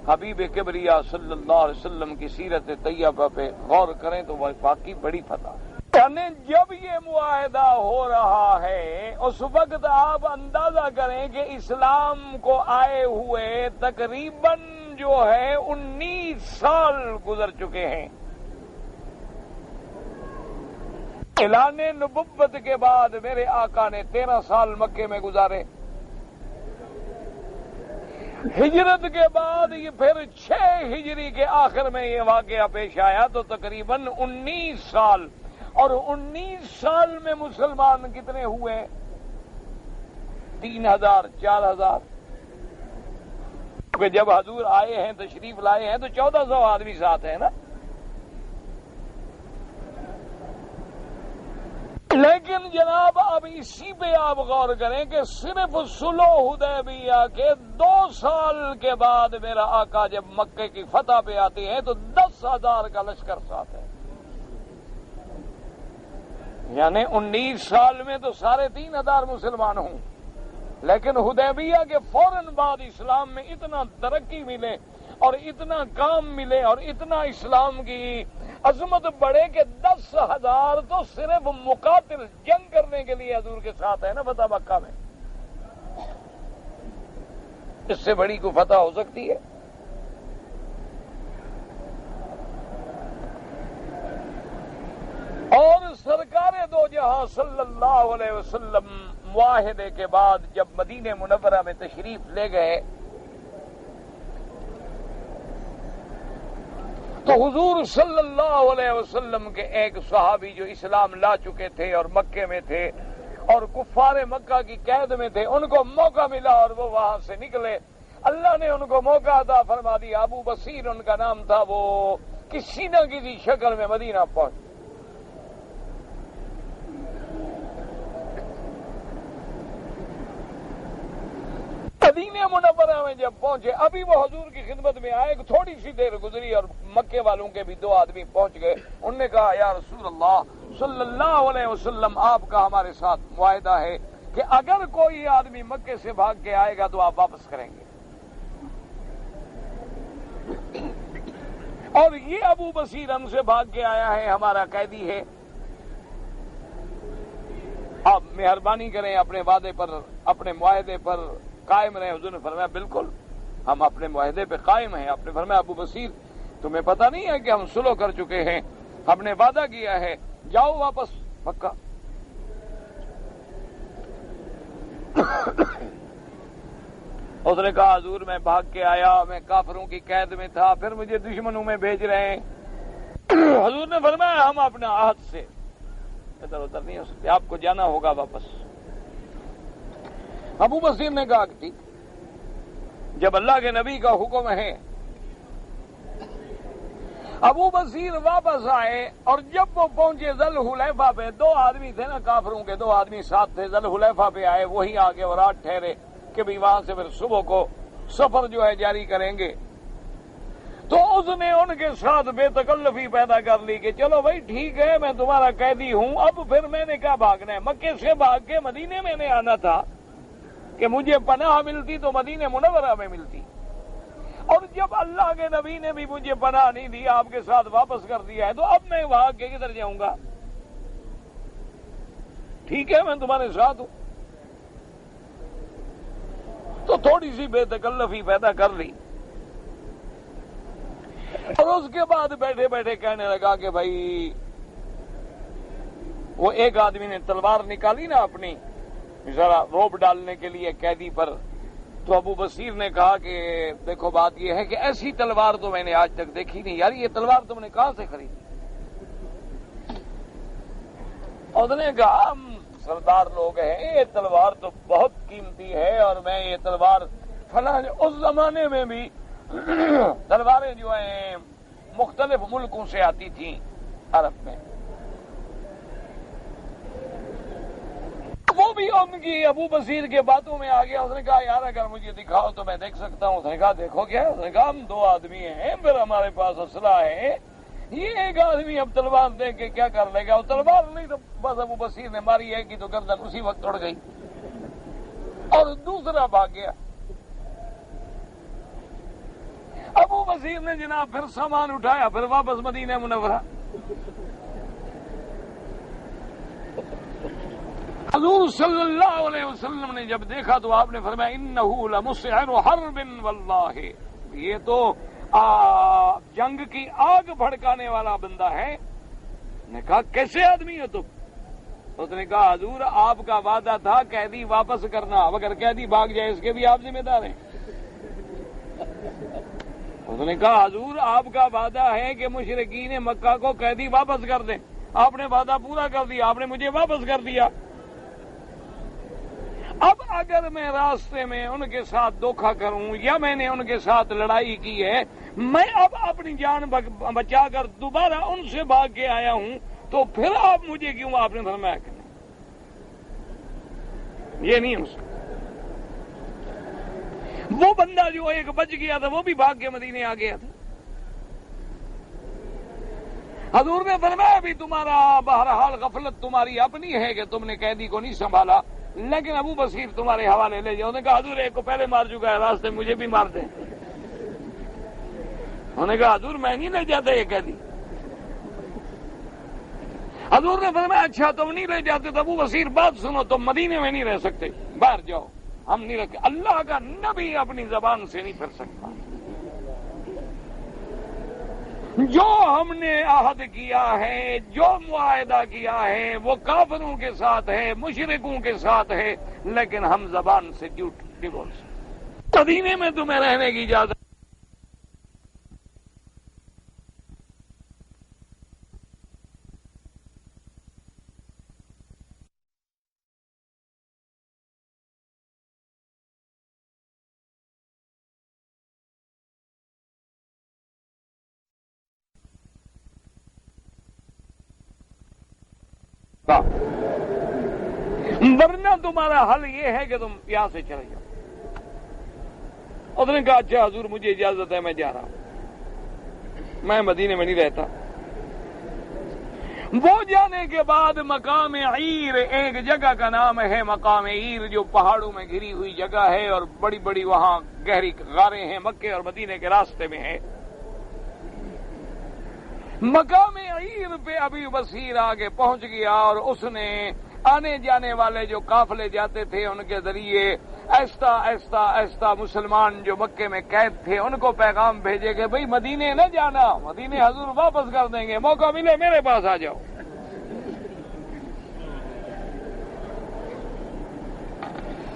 Speaker 1: حبیب کبریا صلی اللہ علیہ وسلم کی سیرت طیبہ پہ غور کریں تو وہ واقعی بڑی فتح ہے۔ یعنی جب یہ معاہدہ ہو رہا ہے اس وقت آپ اندازہ کریں کہ اسلام کو آئے ہوئے تقریباً جو ہے 19 سال گزر چکے ہیں۔ اعلان نبوت کے بعد میرے آقا نے 13 سال مکے میں گزارے، ہجرت کے بعد یہ پھر 6 ہجری کے آخر میں یہ واقعہ پیش آیا، تو تقریباً 19 سال، اور 19 سال میں مسلمان کتنے ہوئے؟ 3000 4000، کہ جب حضور آئے ہیں تشریف لائے ہیں تو 1400 آدمی ساتھ ہیں نا. لیکن جناب اب اسی پہ آپ غور کریں کہ صرف صلح حدیبیہ کے 2 سال کے بعد میرا آقا جب مکے کی فتح پہ آتے ہیں تو 10,000 کا لشکر ساتھ ہے. یعنی 19 سال میں تو 3,500 مسلمان ہوں. لیکن حدیبیہ کے فوراً بعد اسلام میں اتنا ترقی ملے اور اتنا کام ملے اور اتنا اسلام کی عظمت بڑھے کہ 10,000 تو صرف مقاتل جنگ کرنے کے لیے حضور کے ساتھ ہے نا فتح مکہ میں. اس سے بڑی کوئی فتح ہو سکتی ہے؟ اور سرکار دو جہاں صلی اللہ علیہ وسلم معاہدے کے بعد جب مدینہ منورہ میں تشریف لے گئے تو حضور صلی اللہ علیہ وسلم کے ایک صحابی جو اسلام لا چکے تھے اور مکے میں تھے اور کفار مکہ کی قید میں تھے، ان کو موقع ملا اور وہ وہاں سے نکلے. اللہ نے ان کو موقع عطا فرما دیا. ابو بصیر ان کا نام تھا. وہ کسی نہ کسی شکل میں مدینہ پہنچ. مدینہ منورہ میں جب پہنچے، ابھی وہ حضور کی خدمت میں آئے، تھوڑی سی دیر گزری اور مکے والوں کے بھی 2 آدمی پہنچ گئے. انہوں نے کہا یا رسول اللہ صلی اللہ علیہ وسلم، آپ کا ہمارے ساتھ معاہدہ ہے کہ اگر کوئی آدمی مکے سے بھاگ کے آئے گا تو آپ واپس کریں گے. اور یہ ابو بصیر ہم سے بھاگ کے آیا ہے، ہمارا قیدی ہے. آپ مہربانی کریں اپنے وعدے پر، اپنے معاہدے پر قائم رہے. حضور نے فرمایا بالکل ہم اپنے معاہدے پہ قائم ہیں. آپ نے فرمایا ابو بصیر تمہیں پتہ نہیں ہے کہ ہم صلح کر چکے ہیں، ہم نے وعدہ کیا ہے، جاؤ واپس مکہ. اس نے کہا حضور میں بھاگ کے آیا، میں کافروں کی قید میں تھا، پھر مجھے دشمنوں میں بھیج رہے ہیں. حضور نے فرمایا ہم اپنا عہد سے ادھر ادھر نہیں ہو سکتے، آپ کو جانا ہوگا واپس. ابو بصیر نے کہا کہ ٹھیک، جب اللہ کے نبی کا حکم ہے. ابو بصیر واپس آئے اور جب وہ پہنچے ذل حلیفہ پہ، 2 آدمی تھے نا کافروں کے، 2 آدمی ساتھ تھے. ذل حلیفہ پہ آئے، وہی آگے اور رات ٹھہرے کہ بھی وہاں سے پھر صبح کو سفر جو ہے جاری کریں گے. تو اس نے ان کے ساتھ بے تکلفی پیدا کر لی کہ چلو بھائی ٹھیک ہے میں تمہارا قیدی ہوں. اب پھر میں نے کیا بھاگنا ہے؟ مکے سے بھاگ کے مدینے میں نے آنا تھا کہ مجھے پناہ ملتی تو مدینہ منورہ میں ملتی. اور جب اللہ کے نبی نے بھی مجھے پناہ نہیں دی، آپ کے ساتھ واپس کر دیا ہے، تو اب میں وہاں کے کدھر جاؤں گا؟ ٹھیک ہے میں تمہارے ساتھ ہوں. تو تھوڑی سی بے تکلفی پیدا کر لی. اور اس کے بعد بیٹھے بیٹھے کہنے لگا کہ بھائی وہ ایک آدمی نے تلوار نکالی نا اپنی ذرا روب ڈالنے کے لیے قیدی پر. تو ابو بصیر نے کہا کہ دیکھو بات یہ ہے کہ ایسی تلوار تو میں نے آج تک دیکھی نہیں. یار یہ تلوار تم نے کہاں سے خریدی؟ اس نے کہا ہم سردار لوگ ہیں، یہ تلوار تو بہت قیمتی ہے اور میں یہ تلوار فلاں اس زمانے میں بھی تلواریں جو ہیں مختلف ملکوں سے آتی تھیں عرب میں، وہ بھی ان کی ابو بصیر کے باتوں میں آ گیا. اس نے کہا یار اگر مجھے دکھاؤ تو میں دیکھ سکتا ہوں. اس نے کہا دیکھو کیا؟ اس نے کہا ہم 2 آدمی ہیں، پھر ہمارے پاس اسلحہ ہے، یہ ایک آدمی اب تلوار دے کے کیا کر لے گا؟ اور تلوار نہیں تو بس ابو بصیر نے ماری ہے کہ تو گردن اسی وقت اڑ گئی اور دوسرا بھاگ گیا. ابو بصیر نے جناب پھر سامان اٹھایا، پھر واپس مدینہ منورہ. حضور صلی اللہ علیہ وسلم نے جب دیکھا تو آپ نے فرمایا انہ لمسعر حرب واللہ، یہ تو جنگ کی آگ بھڑکانے والا بندہ ہے. نے کہا کیسے آدمی ہو تم؟ اس نے کہا حضور آپ کا وعدہ تھا قیدی واپس کرنا، اب اگر قیدی بھاگ جائے اس کے بھی آپ ذمہ دار ہیں. اس نے کہا حضور آپ کا وعدہ ہے کہ مشرکین مکہ کو قیدی واپس کر دیں، آپ نے وعدہ پورا کر دیا، آپ نے مجھے واپس کر دیا. اب اگر میں راستے میں ان کے ساتھ دھوکہ کروں یا میں نے ان کے ساتھ لڑائی کی ہے، میں اب اپنی جان بچا کر دوبارہ ان سے بھاگ کے آیا ہوں، تو پھر آپ مجھے کیوں آپ نے فرمایا کہ یہ نہیں ہو سکتا۔ وہ بندہ جو ایک بچ گیا تھا وہ بھی بھاگ کے مدینے آ گیا تھا۔ حضور نے فرمایا بھی تمہارا بہرحال غفلت تمہاری اپنی ہے کہ تم نے قیدی کو نہیں سنبھالا، لیکن ابو بصیر تمہارے حوالے لے جاؤ۔ انہوں نے کہا حضور ایک کو پہلے مار چکا ہے، راستے مجھے بھی مار دیں۔ انہوں نے کہا حضور میں نہیں لے جاتا یہ قیدی۔ حضور نے فرمایا اچھا تم نہیں لے جاتے تو ابو بصیر بات سنو، تم مدینے میں نہیں رہ سکتے، باہر جاؤ، ہم نہیں رکھتے۔ اللہ کا نبی اپنی زبان سے نہیں پھر سکتا۔ جو ہم نے عہد کیا ہے، جو معاہدہ کیا ہے، وہ کافروں کے ساتھ ہے، مشرکوں کے ساتھ ہے، لیکن ہم زبان سے جھوٹ نہیں بول سکتے۔ مدینے میں تمہیں رہنے کی اجازت۔ ورنہ تمہارا حل یہ ہے کہ تم یہاں سے چلے جاؤ۔ اس نے کہا اچھا حضور مجھے اجازت ہے، میں جا رہا ہوں، میں مدینے میں نہیں رہتا۔ وہ جانے کے بعد مقام عیر، ایک جگہ کا نام ہے مقام عیر، جو پہاڑوں میں گھری ہوئی جگہ ہے اور بڑی بڑی وہاں گہری غاریں ہیں، مکے اور مدینے کے راستے میں ہے۔ مقام عیر پہ ابو بصیر آگے پہنچ گیا اور اس نے آنے جانے والے جو قافلے جاتے تھے ان کے ذریعے ایستا ایستا ایستا مسلمان جو مکے میں قید تھے ان کو پیغام بھیجے کہ بھئی مدینے نہ جانا، مدینے حضور واپس کر دیں گے، موقع ملے میرے پاس آ جاؤ۔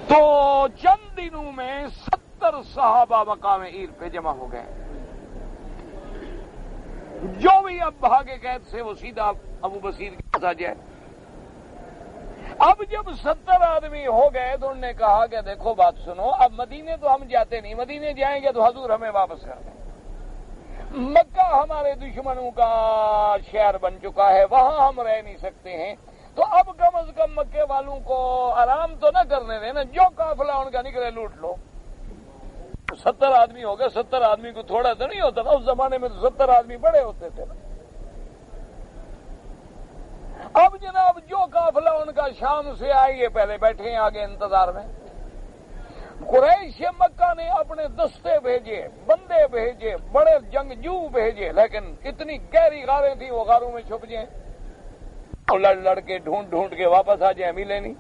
Speaker 1: تو چند دنوں میں 70 صحابہ مقام عیر پہ جمع ہو گئے۔ جو بھی اب بھاگے قید سے وہ سیدھا ابو بصیر کے پاس آ جائے۔ اب جب 70 آدمی ہو گئے تو انہوں نے کہا کہ دیکھو بات سنو، اب مدینے تو ہم جاتے نہیں، مدینے جائیں گے تو حضور ہمیں واپس کر دیں۔ مکہ ہمارے دشمنوں کا شہر بن چکا ہے، وہاں ہم رہ نہیں سکتے ہیں، تو اب کم از کم مکے والوں کو آرام تو نہ کرنے دینا، جو قافلہ ان کا نکلے لوٹ لو۔ 70 آدمی ہو گئے، 70 آدمی کو تھوڑا تو نہیں ہوتا نا، اس زمانے میں تو 70 آدمی بڑے ہوتے تھے نا۔ اب جناب جو قافلہ ان کا شام سے آئیے پہلے بیٹھے ہیں آگے انتظار میں۔ قریش مکہ نے اپنے دستے بھیجے، بندے بھیجے، بڑے جنگجو بھیجے، لیکن اتنی گہری غاریں تھیں وہ غاروں میں چھپ جائیں اور لڑ لڑ کے ڈھونڈ ڈھونڈ کے واپس آ جائیں، ملے نہیں۔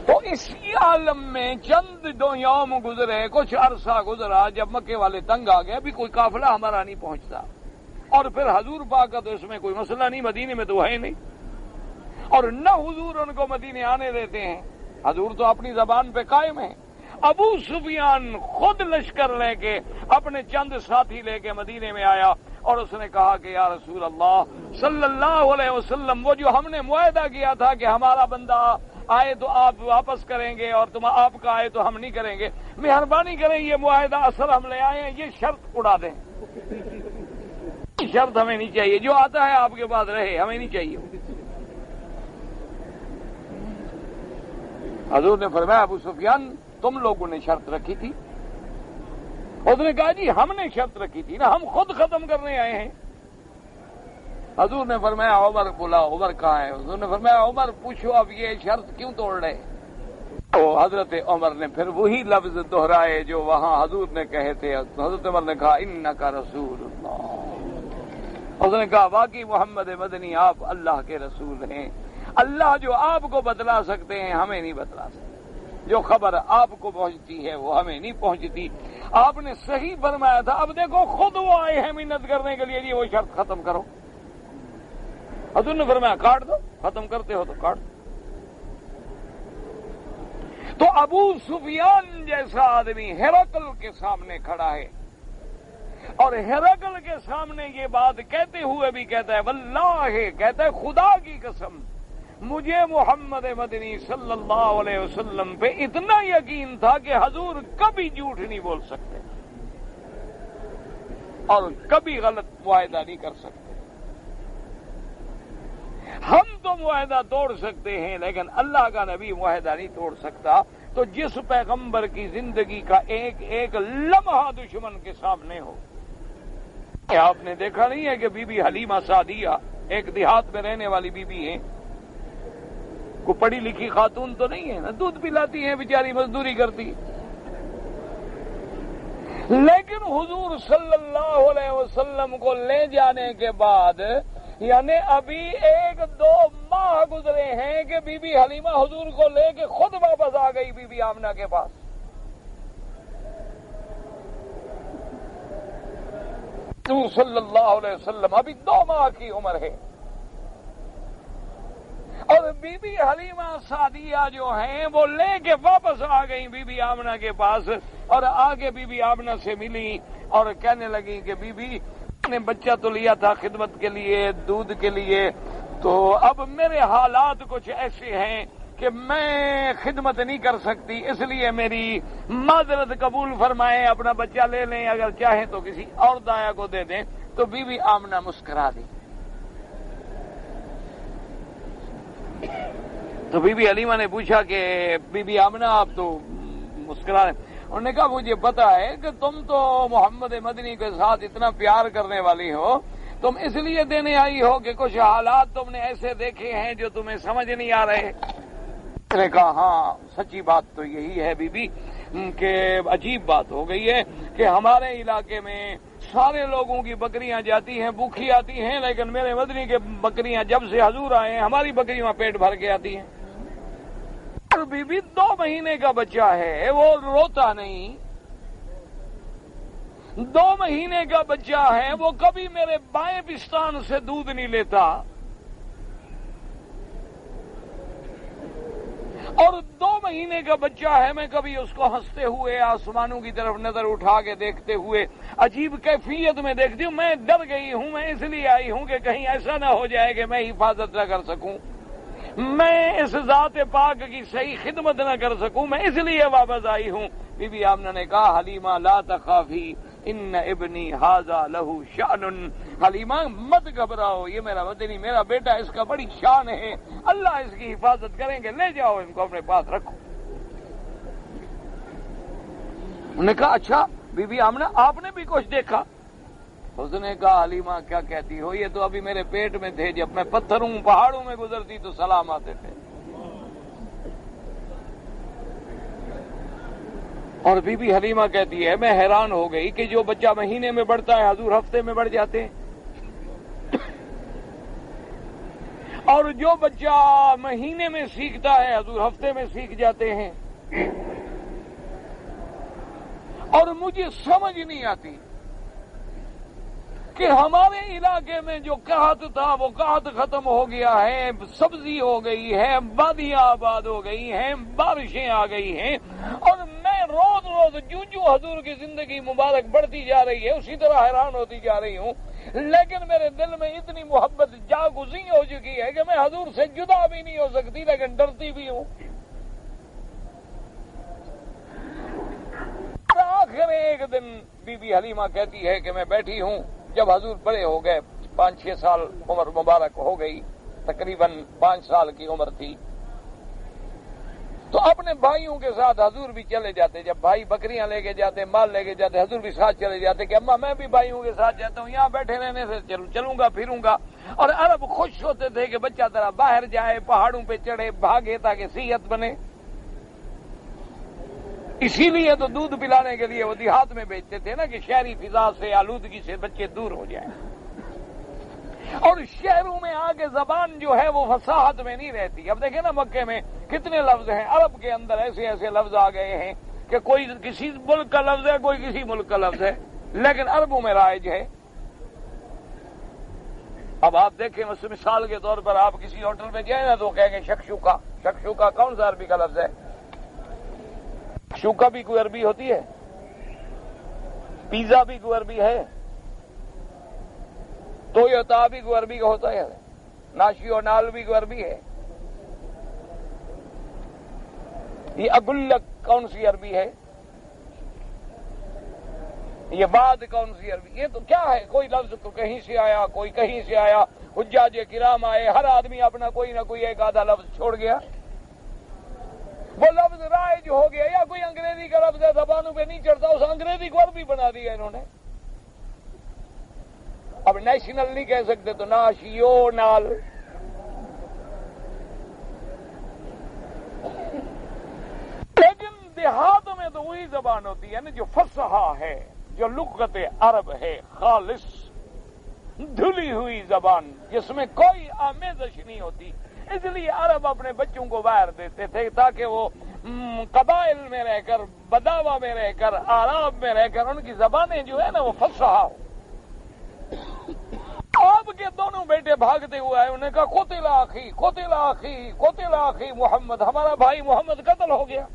Speaker 1: تو اسی عالم میں چند دو یوم گزرے، کچھ عرصہ گزرا، جب مکے والے تنگ آ گئے، ابھی کوئی قافلہ ہمارا نہیں پہنچتا، اور پھر حضور پاک کا تو اس میں کوئی مسئلہ نہیں، مدینے میں تو ہے نہیں، اور نہ حضور ان کو مدینے آنے دیتے ہیں، حضور تو اپنی زبان پہ قائم ہیں۔ ابو سفیان خود لشکر لے کے اپنے چند ساتھی لے کے مدینے میں آیا اور اس نے کہا کہ یا رسول اللہ صلی اللہ علیہ وسلم، وہ جو ہم نے معاہدہ کیا تھا کہ ہمارا بندہ آئے تو آپ واپس کریں گے اور تم آپ کا آئے تو ہم نہیں کریں گے، مہربانی کریں یہ معاہدہ اصل ہم لے آئے ہیں، یہ شرط اڑا دیں، شرط ہمیں نہیں چاہیے، جو آتا ہے آپ کے پاس رہے، ہمیں نہیں چاہیے۔ حضور نے فرمایا ابو سفیان تم لوگوں نے شرط رکھی تھی؟ اس نے کہا جی ہم نے شرط رکھی تھی نا، ہم خود ختم کرنے آئے ہیں۔ حضور نے فرمایا عمر بلا، عمر کہاں ہے؟ حضور نے فرمایا عمر پوچھو اب یہ شرط کیوں توڑ رہے؟ تو حضرت عمر نے پھر وہی لفظ دہرائے جو وہاں حضور نے کہے تھے۔ حضرت عمر نے کہا انک رسول اللہ، اس نے کہا واقعی محمد مدنی آپ اللہ کے رسول ہیں، اللہ جو آپ کو بتلا سکتے ہیں ہمیں نہیں بتلا سکتے، جو خبر آپ کو پہنچتی ہے وہ ہمیں نہیں پہنچتی۔ آپ نے صحیح فرمایا تھا، اب دیکھو خود وہ آئے ہیں منت کرنے کے لیے، جی وہ شرط ختم کرو۔ حضور نے فرمایا کاٹ دو، ختم کرتے ہو تو کاٹ دو۔ تو ابو سفیان جیسا آدمی ہرقل کے سامنے کھڑا ہے، اور ہرقل کے سامنے یہ بات کہتے ہوئے بھی کہتا ہے واللہ، کہتا ہے خدا کی قسم مجھے محمد مدنی صلی اللہ علیہ وسلم پہ اتنا یقین تھا کہ حضور کبھی جھوٹ نہیں بول سکتے اور کبھی غلط معاہدہ نہیں کر سکتے. ہم تو معاہدہ توڑ سکتے ہیں لیکن اللہ کا نبی معاہدہ نہیں توڑ سکتا. تو جس پیغمبر کی زندگی کا ایک ایک لمحہ دشمن کے سامنے ہو. آپ نے دیکھا نہیں ہے کہ بی بی حلیمہ سعدیہ ایک دیہات میں رہنے والی بی بی ہیں, کو پڑھی لکھی خاتون تو نہیں ہے نا, دودھ پلاتی ہیں بیچاری, مزدوری کرتی, لیکن حضور صلی اللہ علیہ وسلم کو لے جانے کے بعد یعنی ابھی 1-2 ماہ گزرے ہیں کہ بی بی حلیمہ حضور کو لے کے خود واپس آ گئی بی بی آمنہ کے پاس. حضور صلی اللہ علیہ وسلم ابھی 2 ماہ کی عمر ہے اور بی بی حلیمہ سعدیہ جو ہیں وہ لے کے واپس آ گئی بی بی آمنہ کے پاس, اور آگے بی بی آمنہ سے ملی اور کہنے لگی کہ بی بی نے بچہ تو لیا تھا خدمت کے لیے, دودھ کے لیے, تو اب میرے حالات کچھ ایسے ہیں کہ میں خدمت نہیں کر سکتی, اس لیے میری معذرت قبول فرمائیں, اپنا بچہ لے لیں, اگر چاہیں تو کسی اور دایا کو دے دیں. تو بی بی آمنہ مسکرا دی. تو بی بی حلیمہ نے پوچھا کہ بی بی آمنہ آپ تو مسکرا رہے. انہوں نے کہا مجھے پتا ہے کہ تم تو محمد مدنی کے ساتھ اتنا پیار کرنے والی ہو, تم اس لیے دینے آئی ہو کہ کچھ حالات تم نے ایسے دیکھے ہیں جو تمہیں سمجھ نہیں آ رہے. میں نے کہا ہاں سچی بات تو یہی ہے بی بی کہ عجیب بات ہو گئی ہے کہ ہمارے علاقے میں سارے لوگوں کی بکریاں جاتی ہیں, بھوکھی آتی ہیں, لیکن میرے مدنی کے بکریاں جب سے حضور آئے ہیں ہماری بکریاں پیٹ بھر کے آتی ہیں. اور بی بی 2 مہینے کا بچہ ہے, وہ روتا نہیں. 2 مہینے کا بچہ ہے, وہ کبھی میرے بائیں پستان سے دودھ نہیں لیتا, اور 2 مہینے کا بچہ ہے, میں کبھی اس کو ہنستے ہوئے آسمانوں کی طرف نظر اٹھا کے دیکھتے ہوئے عجیب کیفیت میں دیکھتی ہوں. میں ڈر گئی ہوں, میں اس لیے آئی ہوں کہ کہیں ایسا نہ ہو جائے کہ میں حفاظت نہ کر سکوں, میں اس ذات پاک کی صحیح خدمت نہ کر سکوں, میں اس لیے واپس آئی ہوں. بی بی آمنہ نے کہا حلیمہ لا تخافی ان ابنی ھذا لہ شأن, حلیمہ مت گھبراؤ, یہ میرا مدنی میرا بیٹا, اس کا بڑی شان ہے, اللہ اس کی حفاظت کریں گے, لے جاؤ ان کو اپنے پاس رکھو. انہوں نے کہا اچھا بی بی آمنہ آپ نے بھی کچھ دیکھا؟ اس نے کہا حلیمہ کیا کہتی ہو, یہ تو ابھی میرے پیٹ میں تھے, جب میں پتھروں پہاڑوں میں گزرتی تو سلام آتے تھے. اور بی بی حلیمہ کہتی ہے میں حیران ہو گئی کہ جو بچہ مہینے میں بڑھتا ہے حضور ہفتے میں بڑھ جاتے ہیں, اور جو بچہ مہینے میں سیکھتا ہے حضور ہفتے میں سیکھ جاتے ہیں. اور مجھے سمجھ نہیں آتی کہ ہمارے علاقے میں جو قحط تھا وہ قحط ختم ہو گیا ہے, سبزی ہو گئی ہے, وادیاں آباد ہو گئی ہیں, بارشیں آ گئی ہیں, اور میں روز روز جو حضور کی زندگی مبارک بڑھتی جا رہی ہے اسی طرح حیران ہوتی جا رہی ہوں, لیکن میرے دل میں اتنی محبت جاگزی ہو چکی ہے کہ میں حضور سے جدا بھی نہیں ہو سکتی, لیکن ڈرتی بھی ہوں. آخر ایک دن بی بی حلیمہ کہتی ہے کہ میں بیٹھی ہوں, جب حضور بڑے ہو گئے, 5-6 سال عمر مبارک ہو گئی, تقریباً 5 سال کی عمر تھی, تو اپنے بھائیوں کے ساتھ حضور بھی چلے جاتے. جب بھائی بکریاں لے کے جاتے, مال لے کے جاتے, حضور بھی ساتھ چلے جاتے کہ اماں میں بھی بھائیوں کے ساتھ جاتا ہوں, یہاں بیٹھے رہنے سے چلوں گا پھروں گا. اور عرب خوش ہوتے تھے کہ بچہ ذرا باہر جائے, پہاڑوں پہ چڑھے, بھاگے, تاکہ صحت بنے. اسی لیے تو دودھ پلانے کے لیے وہ دیہات میں بیچتے تھے نا, کہ شہری فضا سے, آلودگی سے بچے دور ہو جائیں. اور شہروں میں آ کے زبان جو ہے وہ فصاحت میں نہیں رہتی. اب دیکھیں نا مکے میں کتنے لفظ ہیں, عرب کے اندر ایسے ایسے لفظ آ گئے ہیں کہ کوئی کسی ملک کا لفظ ہے, کوئی کسی ملک کا لفظ ہے, لیکن عربوں میں رائج ہے. اب آپ دیکھیں مثال کے طور پر آپ کسی ہوٹل میں جائیں نا تو کہیں گے شکشوکا. شکشوکا کون سا عربی کا لفظ ہے؟ شوکا بھی کوئی عربی ہوتی ہے, پیزا بھی کوئی عربی ہے, تویوتا بھی کوئی عربی کا ہوتا ہے, ناشی و نال بھی کوئی عربی ہے. یہ اگلک کون سی عربی ہے؟ یہ بعد کون سی عربی؟ یہ تو کیا ہے؟ کوئی لفظ تو کہیں سے آیا، کوئی کہیں سے آیا، حجاج کرام آئے، ہر آدمی اپنا کوئی نہ کوئی ایک آدھا لفظ چھوڑ گیا، وہ لفظ رائج ہو گیا، یا کوئی انگریزی کا لفظ ہے زبانوں پہ نہیں چڑھتا، اس انگریزی کو عربی بنا دیا انہوں نے۔ اب نیشنل نہیں کہہ سکتے تو ناشیونال، لیکن دیہاتوں میں تو وہی زبان ہوتی ہے نا جو فصحا ہے، جو لغت عرب ہے، خالص دھلی ہوئی زبان جس میں کوئی آمیزش نہیں ہوتی۔ اس لیے عرب اپنے بچوں کو باہر دیتے تھے تاکہ وہ قبائل میں رہ کر، بداوا میں رہ کر، آراب میں رہ کر ان کی زبانیں جو ہے نا وہ فصحا ہو۔ آپ کے دونوں بیٹے بھاگتے ہوئے آئے، انہوں نے کہا قتل اخی قتل اخی قتل اخی محمد، ہمارا بھائی محمد قتل ہو گیا۔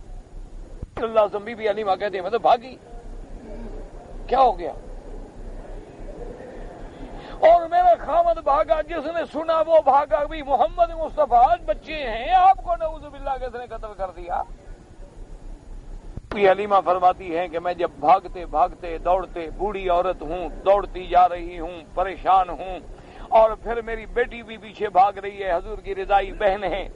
Speaker 1: اللہ سے بی بی حلیمہ کہتے ہیں میں تو بھاگی، کیا ہو گیا؟ اور میرا خامد بھاگا، جس نے سنا وہ بھاگا بھی، محمد مصطفیٰ آج بچے ہیں، آپ کو نعوذ باللہ کس نے قتل کر دیا؟ حلیمہ فرماتی ہیں کہ میں جب بھاگتے بھاگتے دوڑتے، بوڑھی عورت ہوں، دوڑتی جا رہی ہوں، پریشان ہوں، اور پھر میری بیٹی بھی پیچھے بھاگ رہی ہے، حضور کی رضائی بہن ہے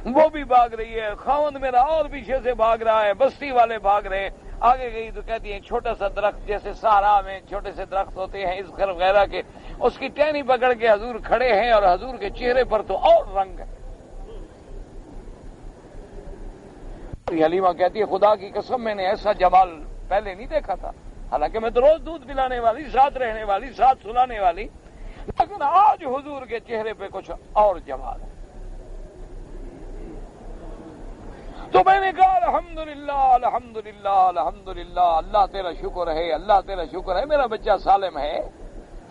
Speaker 1: وہ بھی بھاگ رہی ہے، خاوند میرا اور پیچھے سے بھاگ رہا ہے، بستی والے بھاگ رہے ہیں۔ آگے گئی تو کہتی ہیں چھوٹا سا درخت، جیسے صحرا میں چھوٹے سے درخت ہوتے ہیں اس گھر وغیرہ کے، اس کی ٹہنی پکڑ کے حضور کھڑے ہیں، اور حضور کے چہرے پر تو اور رنگ ہے۔ حلیمہ کہتی ہے خدا کی قسم میں نے ایسا جمال پہلے نہیں دیکھا تھا، حالانکہ میں تو روز دودھ پلانے والی، ساتھ رہنے والی، ساتھ سلانے والی، لیکن آج حضور کے چہرے پہ کچھ اور جمال ہے۔ تو میں نے کہا الحمدللہ الحمدللہ الحمدللہ، اللہ تیرا شکر ہے، اللہ تیرا شکر ہے، میرا بچہ سالم ہے۔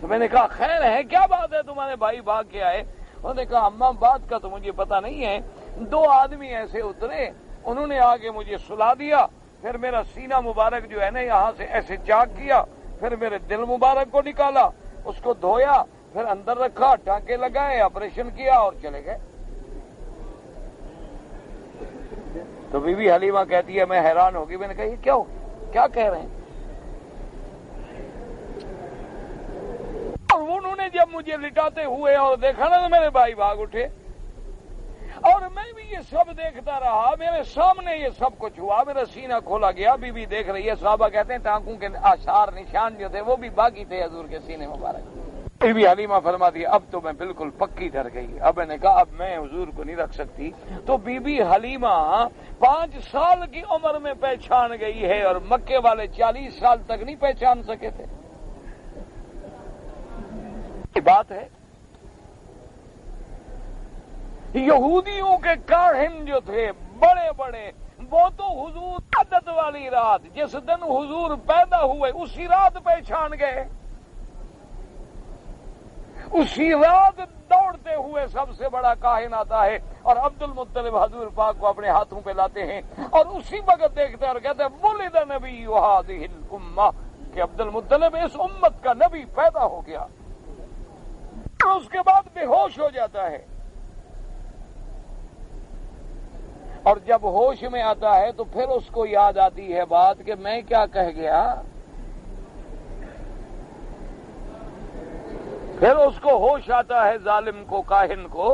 Speaker 1: تو میں نے کہا خیر ہے، کیا بات ہے تمہارے بھائی بھاگ کے آئے؟ انہوں نے کہا اماں بات کا تو مجھے پتا نہیں ہے، دو آدمی ایسے اترے، انہوں نے آگے مجھے سلا دیا، پھر میرا سینہ مبارک جو ہے نا یہاں سے ایسے چاک کیا، پھر میرے دل مبارک کو نکالا، اس کو دھویا، پھر اندر رکھا، ٹانکے لگائے، آپریشن کیا اور چلے گئے۔ تو بی بی حلیمہ کہتی ہے میں حیران ہوگی، میں نے کہا یہ کیا ہو گیا؟ کیا کہہ رہے ہیں؟ اور انہوں نے جب مجھے لٹاتے ہوئے اور دیکھا نا تو میرے بھائی بھاگ اٹھے، اور میں بھی یہ سب دیکھتا رہا، میرے سامنے یہ سب کچھ ہوا، میرا سینہ کھولا گیا، بی بی دیکھ رہی ہے، صحابہ کہتے ہیں ٹانکوں کے آثار نشان جو تھے وہ بھی باقی تھے حضور کے سینے مبارک۔ بی بی حلیمہ فرماتی ہے اب تو میں بالکل پکی ڈر گئی، اب میں نے کہا اب میں حضور کو نہیں رکھ سکتی۔ تو بی بی حلیمہ 5 سال کی عمر میں پہچان گئی ہے، اور مکے والے 40 سال تک نہیں پہچان سکے تھے۔ یہ بات ہے، یہودیوں کے کاہن جو تھے بڑے بڑے، وہ تو حضور عدد والی رات جس دن حضور پیدا ہوئے اسی رات پہچان گئے، اسی رات دوڑتے ہوئے سب سے بڑا کاہن آتا ہے اور عبد المطلب حضور پاک کو اپنے ہاتھوں پہ لاتے ہیں، اور اسی وقت دیکھتے ہیں اور کہتے ہیں ولد نبی هذه الامہ، کہ عبد المطلب اس امت کا نبی پیدا ہو گیا، اور اس کے بعد بے ہوش ہو جاتا ہے، اور جب ہوش میں آتا ہے تو پھر اس کو یاد آتی ہے بات کہ میں کیا کہہ گیا، پھر اس کو ہوش آتا ہے، ظالم کو، کاہن کو،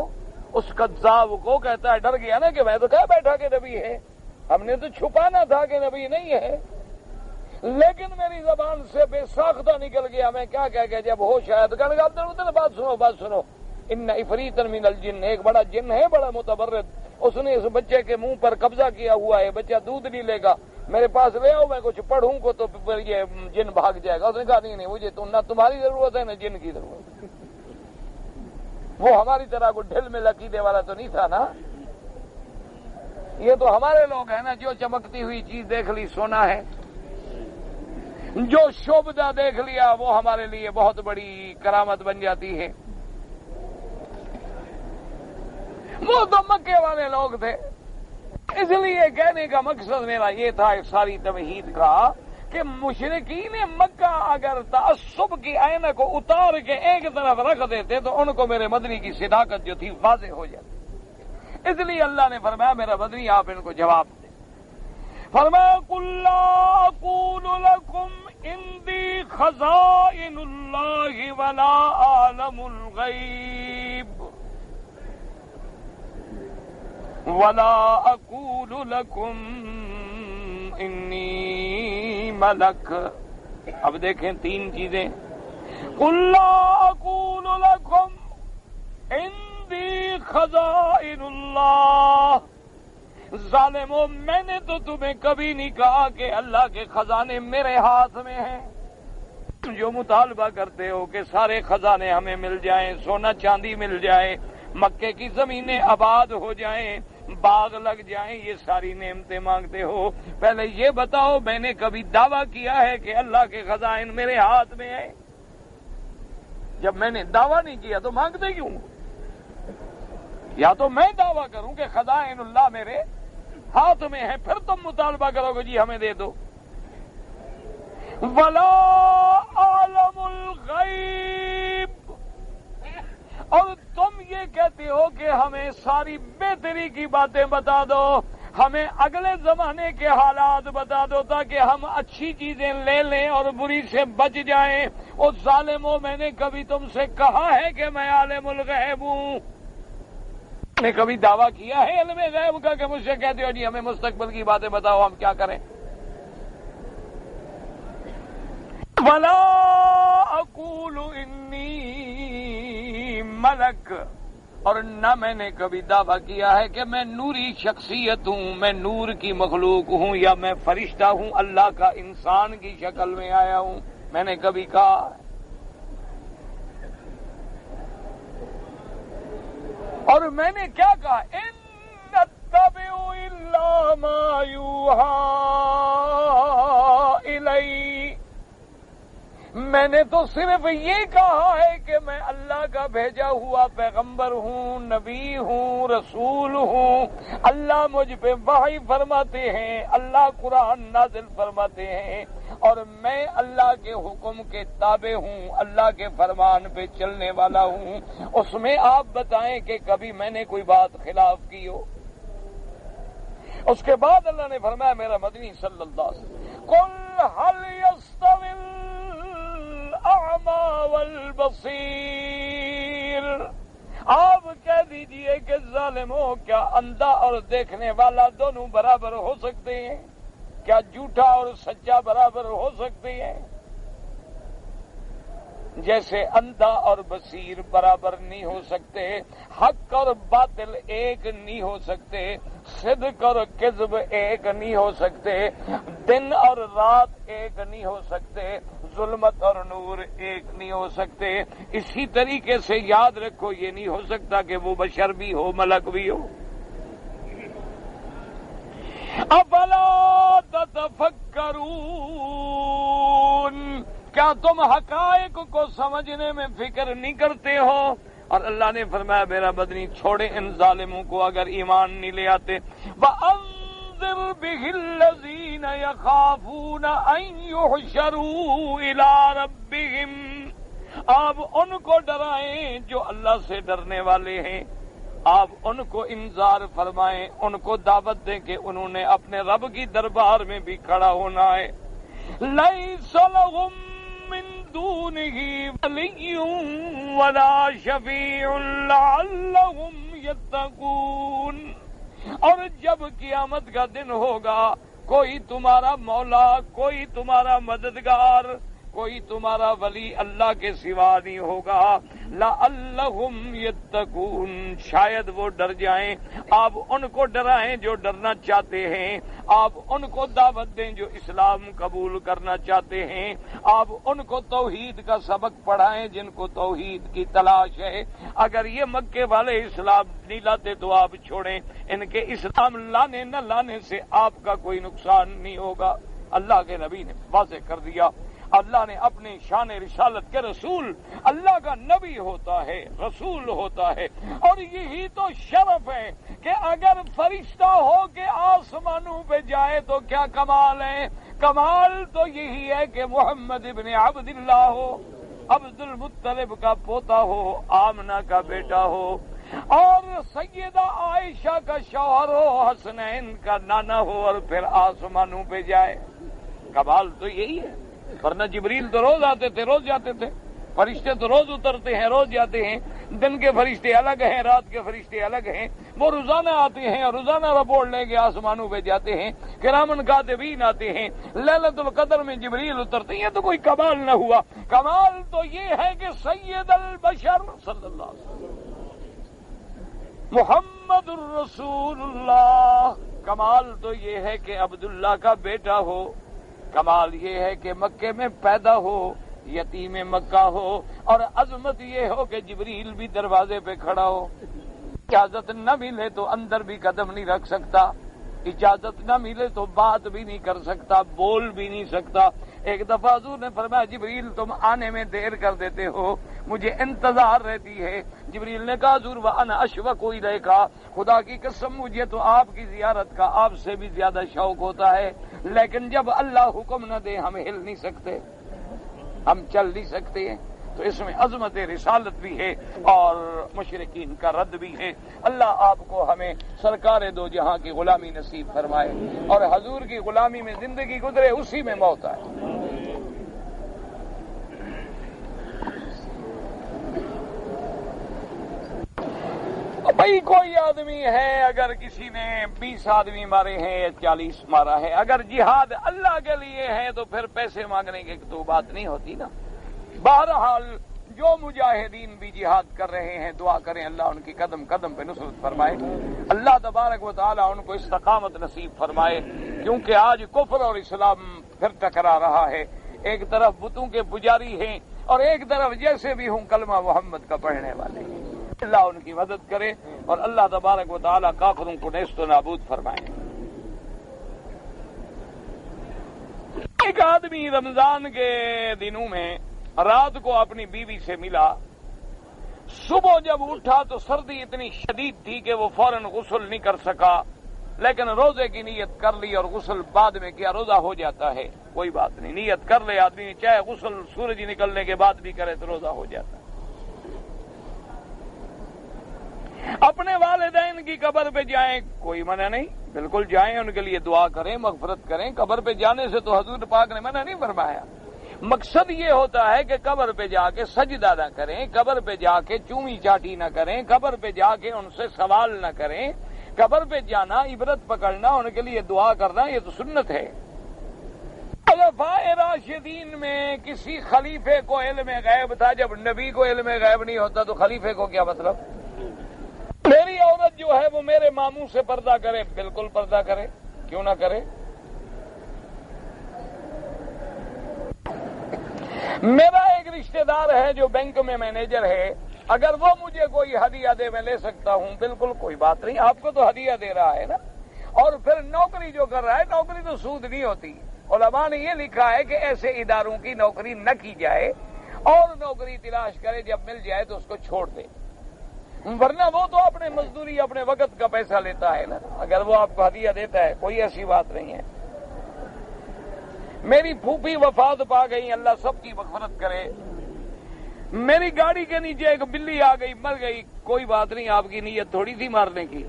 Speaker 1: اس کذاب کو، کہتا ہے ڈر گیا نا کہ میں تو کہہ بیٹھا کہ نبی ہے، ہم نے تو چھپانا تھا کہ نبی نہیں ہے، لیکن میری زبان سے بے ساختہ نکل گیا، میں کیا کہہ گیا؟ جب ہوش آیا تو کہنے لگا بات سنو، ان عفریتا من الجن، ایک بڑا جن ہے بڑا متبرد، اس نے اس بچے کے منہ پر قبضہ کیا ہوا ہے، بچہ دودھ نہیں لے گا، میرے پاس لے آؤ، میں کچھ پڑھوں کو تو پھر یہ جن بھاگ جائے گا۔ اس نے کہا نہیں مجھے تو نہ تمہاری ضرورت ہے نہ جن کی ضرورت، وہ ہماری طرح کو ڈھل میں لکیدے والا تو نہیں تھا نا، یہ تو ہمارے لوگ ہیں نا، جو چمکتی ہوئی چیز دیکھ لی سونا ہے، جو شوبدہ دیکھ لیا وہ ہمارے لیے بہت بڑی کرامت بن جاتی ہے۔ وہ تو مکے والے لوگ تھے، اس لیے کہنے کا مقصد میرا یہ تھا اس ساری تمہید کا کہ مشرکین مکہ اگر تعصب کی عینک کو اتار کے ایک طرف رکھ دیتے تو ان کو میرے مدنی کی صداقت جو تھی واضح ہو جاتی، اس لیے اللہ نے فرمایا میرا بدنی آپ ان کو جواب دیں. فرمایا قل لا اقول لكم عندي خزائن اللہ ولا اعلم الغیب ولا اقول لكم انی ملک. اب دیکھیں 3 چیزیں. قل لا اقول لكم عندي خزائن اللہ. ظالمو میں نے تو تمہیں کبھی نہیں کہا کہ اللہ کے خزانے میرے ہاتھ میں ہیں. جو مطالبہ کرتے ہو کہ سارے خزانے ہمیں مل جائیں، سونا چاندی مل جائے، مکے کی زمینیں آباد ہو جائیں، باغ لگ جائیں، یہ ساری نعمتیں مانگتے ہو. پہلے یہ بتاؤ میں نے کبھی دعویٰ کیا ہے کہ اللہ کے خزائن میرے ہاتھ میں ہیں؟ جب میں نے دعویٰ نہیں کیا تو مانگتے کیوں؟ یا تو میں دعویٰ کروں کہ خزائن اللہ میرے ہاتھ میں ہیں، پھر تم مطالبہ کرو گے جی ہمیں دے دو. ولا عالم الغیب. اور تم یہ کہتے ہو کہ ہمیں ساری بہتری کی باتیں بتا دو، ہمیں اگلے زمانے کے حالات بتا دو تاکہ ہم اچھی چیزیں لے لیں اور بری سے بچ جائیں. اور ظالموں میں نے کبھی تم سے کہا ہے کہ میں عالم الغیب ہوں؟ نے کبھی دعویٰ کیا ہے علم غیب کا کہ مجھ سے کہتے ہو جی ہمیں مستقبل کی باتیں بتاؤ ہم کیا کریں؟ ولا اقول انی ملک. اور نہ میں نے کبھی دعویٰ کیا ہے کہ میں نوری شخصیت ہوں، میں نور کی مخلوق ہوں، یا میں فرشتہ ہوں اللہ کا انسان کی شکل میں آیا ہوں. میں نے کبھی کہا ہے؟ اور میں نے کیا کہا؟ ان اتبع الا ما یوحی الی. میں نے تو صرف یہ کہا ہے کہ میں اللہ کا بھیجا ہوا پیغمبر ہوں، نبی ہوں، رسول ہوں. اللہ مجھ پہ وحی فرماتے ہیں، اللہ قرآن نازل فرماتے ہیں، اور میں اللہ کے حکم کے تابع ہوں، اللہ کے فرمان پہ چلنے والا ہوں. اس میں آپ بتائیں کہ کبھی میں نے کوئی بات خلاف کی ہو؟ اس کے بعد اللہ نے فرمایا میرا مدنی صلی اللہ علیہ وسلم قل هل يستوي الاعمى والبصير. آپ کہہ دیجئے کہ ظالموں کیا اندھا اور دیکھنے والا دونوں برابر ہو سکتے ہیں؟ کیا جھوٹا اور سچا برابر ہو سکتے ہیں؟ جیسے اندھا اور بصیر برابر نہیں ہو سکتے، حق اور باطل ایک نہیں ہو سکتے، صدق اور کذب ایک نہیں ہو سکتے، دن اور رات ایک نہیں ہو سکتے، ظلمت اور نور ایک نہیں ہو سکتے. اسی طریقے سے یاد رکھو یہ نہیں ہو سکتا کہ وہ بشر بھی ہو ملک بھی ہو. افلا تتفکرون. کیا تم حقائق کو سمجھنے میں فکر نہیں کرتے ہو؟ اور اللہ نے فرمایا میرا بدنی چھوڑے ان ظالموں کو اگر ایمان نہیں لے آتے. وَأَنذِرْ بِهِ الَّذِينَ يَخَافُونَ أَن يُحْشَرُوا إِلَىٰ رَبِّهِمْ. آپ ان کو ڈرائیں جو اللہ سے ڈرنے والے ہیں، آپ ان کو انذار فرمائیں، ان کو دعوت دیں کہ انہوں نے اپنے رب کی دربار میں بھی کھڑا ہونا ہے. لَيْسَ لَهُم مِّن دُونِهِ وَلِيٌّ وَلَا شَفِيعٌ لَعَلَّهُمْ يَتَّقُونَ. اور جب قیامت کا دن ہوگا کوئی تمہارا مولا، کوئی تمہارا مددگار، کوئی تمہارا ولی اللہ کے سوا نہیں ہوگا. لعلہم یتقون. شاید وہ ڈر جائیں. آپ ان کو ڈرائیں جو ڈرنا چاہتے ہیں، آپ ان کو دعوت دیں جو اسلام قبول کرنا چاہتے ہیں، آپ ان کو توحید کا سبق پڑھائیں جن کو توحید کی تلاش ہے. اگر یہ مکے والے اسلام نہیں لاتے تو آپ چھوڑیں، ان کے اسلام لانے نہ لانے سے آپ کا کوئی نقصان نہیں ہوگا. اللہ کے نبی نے واضح کر دیا. اللہ نے اپنی شان رسالت کے رسول، اللہ کا نبی ہوتا ہے، رسول ہوتا ہے، اور یہی تو شرف ہے کہ اگر فرشتہ ہو کے آسمانوں پہ جائے تو کیا کمال ہے. کمال تو یہی ہے کہ محمد ابن عبداللہ ہو، عبد المطلب کا پوتا ہو، آمنہ کا بیٹا ہو. اور سیدہ عائشہ کا شوہر ہو، حسنین کا نانا ہو، اور پھر آسمانوں پہ جائے. کمال تو یہی ہے. ورنہ جبریل تو روز آتے تھے، روز جاتے تھے. فرشتے تو روز اترتے ہیں، روز جاتے ہیں. دن کے فرشتے الگ ہیں، رات کے فرشتے الگ ہیں. وہ روزانہ آتے ہیں اور روزانہ رپورٹ لے کے آسمانوں پہ جاتے ہیں. کرامن کاتبین آتے ہیں. لیلۃ القدر میں جبریل اترتے ہیں. تو کوئی کمال نہ ہوا. کمال تو یہ ہے کہ سید البشر صلی اللہ علیہ وسلم محمد الرسول اللہ. کمال تو یہ ہے کہ عبداللہ کا بیٹا ہو. کمال یہ ہے کہ مکے میں پیدا ہو، یتیم مکہ ہو، اور عظمت یہ ہو کہ جبریل بھی دروازے پہ کھڑا ہو. اجازت نہ ملے تو اندر بھی قدم نہیں رکھ سکتا. اجازت نہ ملے تو بات بھی نہیں کر سکتا، بول بھی نہیں سکتا. ایک دفعہ حضور نے فرمایا جبریل تم آنے میں دیر کر دیتے ہو، مجھے انتظار رہتی ہے. جبریل نے کہا حضور وانا اشفق الیک، خدا کی قسم مجھے تو آپ کی زیارت کا آپ سے بھی زیادہ شوق ہوتا ہے، لیکن جب اللہ حکم نہ دے ہم ہل نہیں سکتے، ہم چل نہیں سکتے ہیں. تو اس میں عظمت رسالت بھی ہے اور مشرکین کا رد بھی ہے. اللہ آپ کو ہمیں سرکار دو جہاں کی غلامی نصیب فرمائے اور حضور کی غلامی میں زندگی گزرے، اسی میں موت آئے. بھائی کوئی آدمی ہے، اگر کسی نے 20 آدمی مارے ہیں یا 40 مارا ہے، اگر جہاد اللہ کے لیے ہے تو پھر پیسے مانگنے کی تو بات نہیں ہوتی نا. بہرحال جو مجاہدین بھی جہاد کر رہے ہیں دعا کریں اللہ ان کی قدم قدم پہ نصرت فرمائے. اللہ تبارک و تعالی ان کو استقامت نصیب فرمائے، کیونکہ آج کفر اور اسلام پھر ٹکرا رہا ہے. ایک طرف بتوں کے پجاری ہیں اور ایک طرف جیسے بھی ہوں کلمہ محمد کا پڑھنے والے ہیں. اللہ ان کی مدد کرے اور اللہ تبارک و تعالی کافروں کو نیست و نابود فرمائے. ایک آدمی رمضان کے دنوں میں رات کو اپنی بیوی سے ملا. صبح جب اٹھا تو سردی اتنی شدید تھی کہ وہ فوراً غسل نہیں کر سکا، لیکن روزے کی نیت کر لی اور غسل بعد میں کیا. روزہ ہو جاتا ہے، کوئی بات نہیں، نیت کر لے آدمی، چاہے غسل سورج نکلنے کے بعد بھی کرے تو روزہ ہو جاتا ہے. اپنے والدین کی قبر پہ جائیں، کوئی منع نہیں، بالکل جائیں، ان کے لیے دعا کریں، مغفرت کریں. قبر پہ جانے سے تو حضور پاک نے منع نہیں فرمایا. مقصد یہ ہوتا ہے کہ قبر پہ جا کے سجدہ نہ کریں، قبر پہ جا کے چومی چاٹی نہ کریں، قبر پہ جا کے ان سے سوال نہ کریں. قبر پہ جانا، عبرت پکڑنا، ان کے لیے دعا کرنا، یہ تو سنت ہے. خلفائے راشدین میں کسی خلیفے کو علم غیب تھا. جب نبی کو علم غیب نہیں ہوتا تو خلیفے کو کیا مطلب؟ میری عورت جو ہے وہ میرے ماموں سے پردہ کرے، بالکل پردہ کرے، کیوں نہ کرے. میرا ایک رشتہ دار ہے جو بینک میں مینیجر ہے، اگر وہ مجھے کوئی ہدیہ دے میں لے سکتا ہوں، بالکل کوئی بات نہیں. آپ کو تو ہدیہ دے رہا ہے نا. اور پھر نوکری جو کر رہا ہے، نوکری تو سود نہیں ہوتی. علماء نے یہ لکھا ہے کہ ایسے اداروں کی نوکری نہ کی جائے اور نوکری تلاش کرے، جب مل جائے تو اس کو چھوڑ دے، ورنہ وہ تو اپنے مزدوری اپنے وقت کا پیسہ لیتا ہے نا. اگر وہ آپ کو ہدیہ دیتا ہے کوئی ایسی بات نہیں ہے. میری پھوپھی وفات پا گئی، اللہ سب کی مغفرت کرے. میری گاڑی کے نیچے ایک بلی آ گئی، مر گئی، کوئی بات نہیں، آپ کی نیت تھوڑی تھی مارنے کی.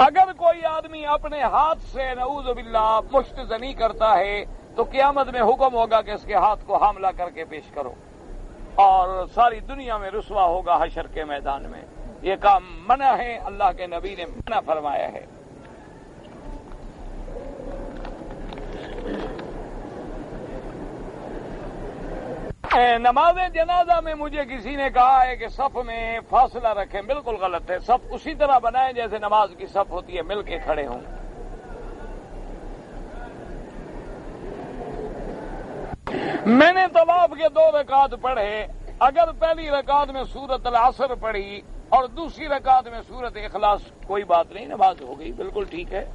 Speaker 1: اگر کوئی آدمی اپنے ہاتھ سے نعوذ باللہ مشت زنی کرتا ہے تو قیامت میں حکم ہوگا کہ اس کے ہاتھ کو حاملہ کر کے پیش کرو، اور ساری دنیا میں رسوا ہوگا حشر کے میدان میں. یہ کام منع ہے، اللہ کے نبی نے منع فرمایا ہے. نماز جنازہ میں مجھے کسی نے کہا ہے کہ صف میں فاصلہ رکھیں، بالکل غلط ہے. صف اسی طرح بنائیں جیسے نماز کی صف ہوتی ہے، مل کے کھڑے ہوں. میں نے طواف کے 2 رکعت پڑھے. اگر پہلی رکعت میں سورۃ العصر پڑھی اور دوسری رکعت میں سورۃ اخلاص، کوئی بات نہیں، نماز ہو گئی، بالکل ٹھیک ہے.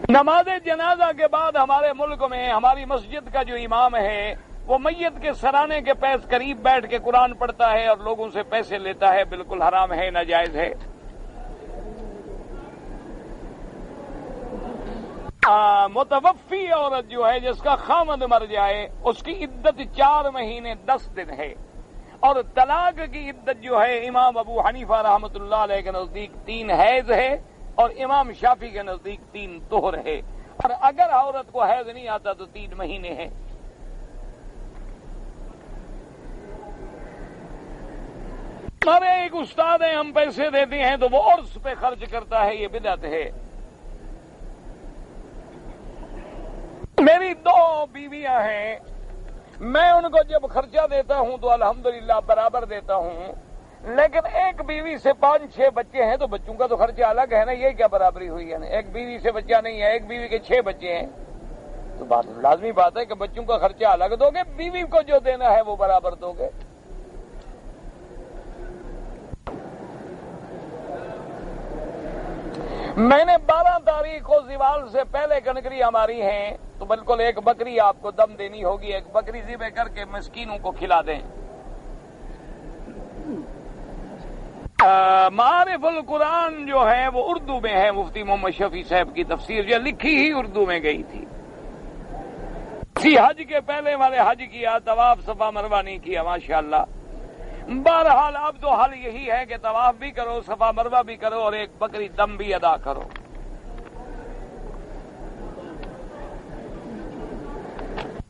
Speaker 1: نماز جنازہ کے بعد ہمارے ملک میں ہماری مسجد کا جو امام ہے وہ میت کے سرانے کے پاس قریب بیٹھ کے قرآن پڑھتا ہے اور لوگوں سے پیسے لیتا ہے. بالکل حرام ہے، ناجائز ہے. متوفی عورت جو ہے جس کا خامد مر جائے اس کی عدت 4 مہینے 10 دن ہے، اور طلاق کی عدت جو ہے امام ابو حنیفہ رحمۃ اللہ علیہ کے نزدیک 3 حیض ہے، اور امام شافعی کے نزدیک 3 طہر ہے، اور اگر عورت کو حیض نہیں آتا تو 3 مہینے ہے۔ ہمارے ایک استاد ہیں، ہم پیسے دیتے ہیں تو وہ عرس پہ خرچ کرتا ہے، یہ بدعت ہے۔ میری 2 بیویاں ہیں، میں ان کو جب خرچہ دیتا ہوں تو الحمدللہ برابر دیتا ہوں، لیکن ایک بیوی سے 5-6 بچے ہیں تو بچوں کا تو خرچہ الگ ہے نا، یہ کیا برابری ہوئی ہے نا؟ ایک بیوی سے بچہ نہیں ہے، ایک بیوی کے 6 بچے ہیں، تو بات لازمی بات ہے کہ بچوں کا خرچہ الگ دو گے، بیوی کو جو دینا ہے وہ برابر دو گے۔ میں نے 12 تاریخ کو زوال سے پہلے کنکریاں ماری ہیں، تو بالکل ایک بکری آپ کو دم دینی ہوگی، ایک بکری ذبح کر کے مسکینوں کو کھلا دیں۔ معارف القرآن جو ہے وہ اردو میں ہے، مفتی محمد شفیع صاحب کی تفسیر جو لکھی ہی اردو میں گئی تھی۔ اسی حج کے پہلے والے حج کیا، طواف صفا مروہ نہیں کیا، ماشاءاللہ۔ بہرحال اب تو حل یہی ہے کہ طواف بھی کرو، صفا مروہ بھی کرو، اور ایک بکری دم بھی ادا کرو۔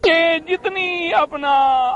Speaker 1: یہ جتنی اپنا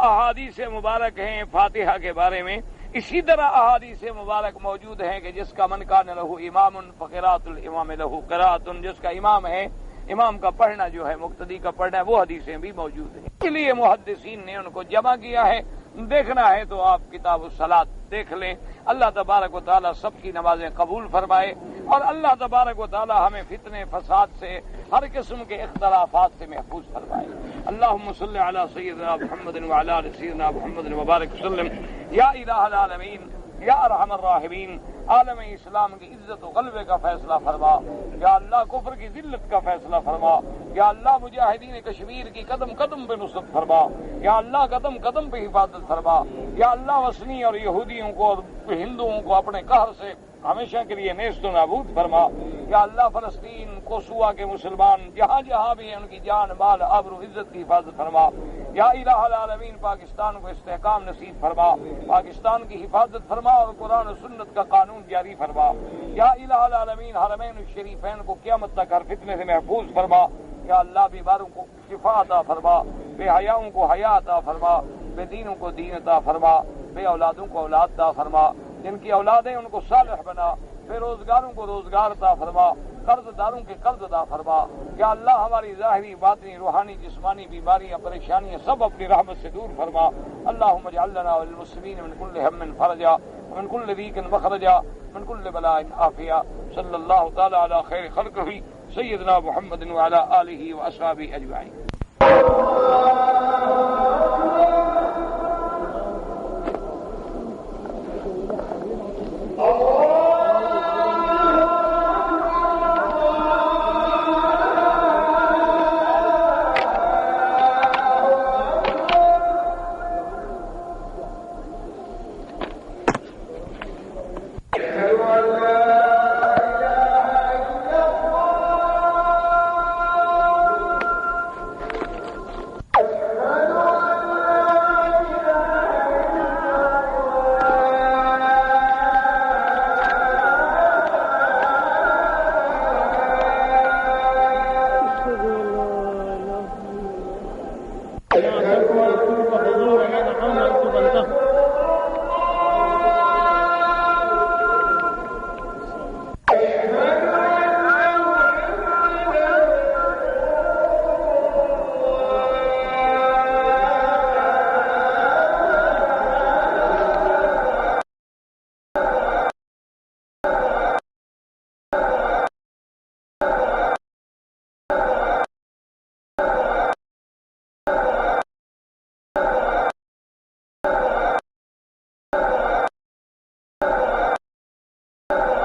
Speaker 1: احادیث مبارک ہیں فاتحہ کے بارے میں، اسی طرح احادیث مبارک موجود ہیں کہ جس کا من کان لہ امام فقراۃ الامام لہ قراۃ، جس کا امام ہے، امام کا پڑھنا جو ہے، مقتدی کا پڑھنا ہے، وہ حدیثیں بھی موجود ہیں۔ اس لیے محدثین نے ان کو جمع کیا ہے۔ دیکھنا ہے تو آپ کتاب الصلاۃ دیکھ لیں۔ اللہ تبارک و تعالی سب کی نمازیں قبول فرمائے، اور اللہ تبارک و تعالی ہمیں فتنے فساد سے، ہر قسم کے اختلافات سے محفوظ فرمائے۔ اللہم صلی علی سیدنا محمد وعلی آل سیدنا محمد وبارک وسلم۔ یا الہ العالمین، یا ارحم الراحمین، عالم اسلام کی عزت و غلبے کا فیصلہ فرما، یا اللہ کفر کی ذلت کا فیصلہ فرما، یا اللہ مجاہدین کشمیر کی قدم قدم پہ نصرت فرما، یا اللہ قدم قدم پہ حفاظت فرما، یا اللہ وثنی اور یہودیوں کو اور ہندوؤں کو اپنے قہر سے ہمیشہ کے لیے نیست و نابود فرما، یا اللہ فلسطین کوسوا کے مسلمان جہاں جہاں بھی ہیں ان کی جان مال آبرو عزت کی حفاظت فرما، یا الہ العالمین پاکستان کو استحکام نصیب فرما، پاکستان کی حفاظت فرما اور قرآن و سنت کا قانون جاری فرما، یا الہ العالمین حرمین الشریفین کو قیامت تک ہر فتنے سے محفوظ فرما، یا اللہ بیماروں کو شفا عطا فرما، بے حیاؤں کو حیا عطا فرما، بے دینوں کو دین عطا فرما، بے اولادوں کو اولاد عطا فرما، جن کی اولادیں ان کو صالح بنا، بے روزگاروں کو روزگار عطا فرما، قرض داروں کے قرض عطا فرما، یا اللہ ہماری ظاہری باطنی روحانی جسمانی بیماریاں پریشانیاں سب اپنی رحمت سے دور فرما۔ اللہم اجعل لنا وللمسلمین من کل ہم فرجا ومن کل ضیق مخرجا من کل بلاء عافیہ۔ صلی اللہ تعالی علی خیر خلقہ سیدنا محمد وعلی آلہ واصحابہ اجمعین۔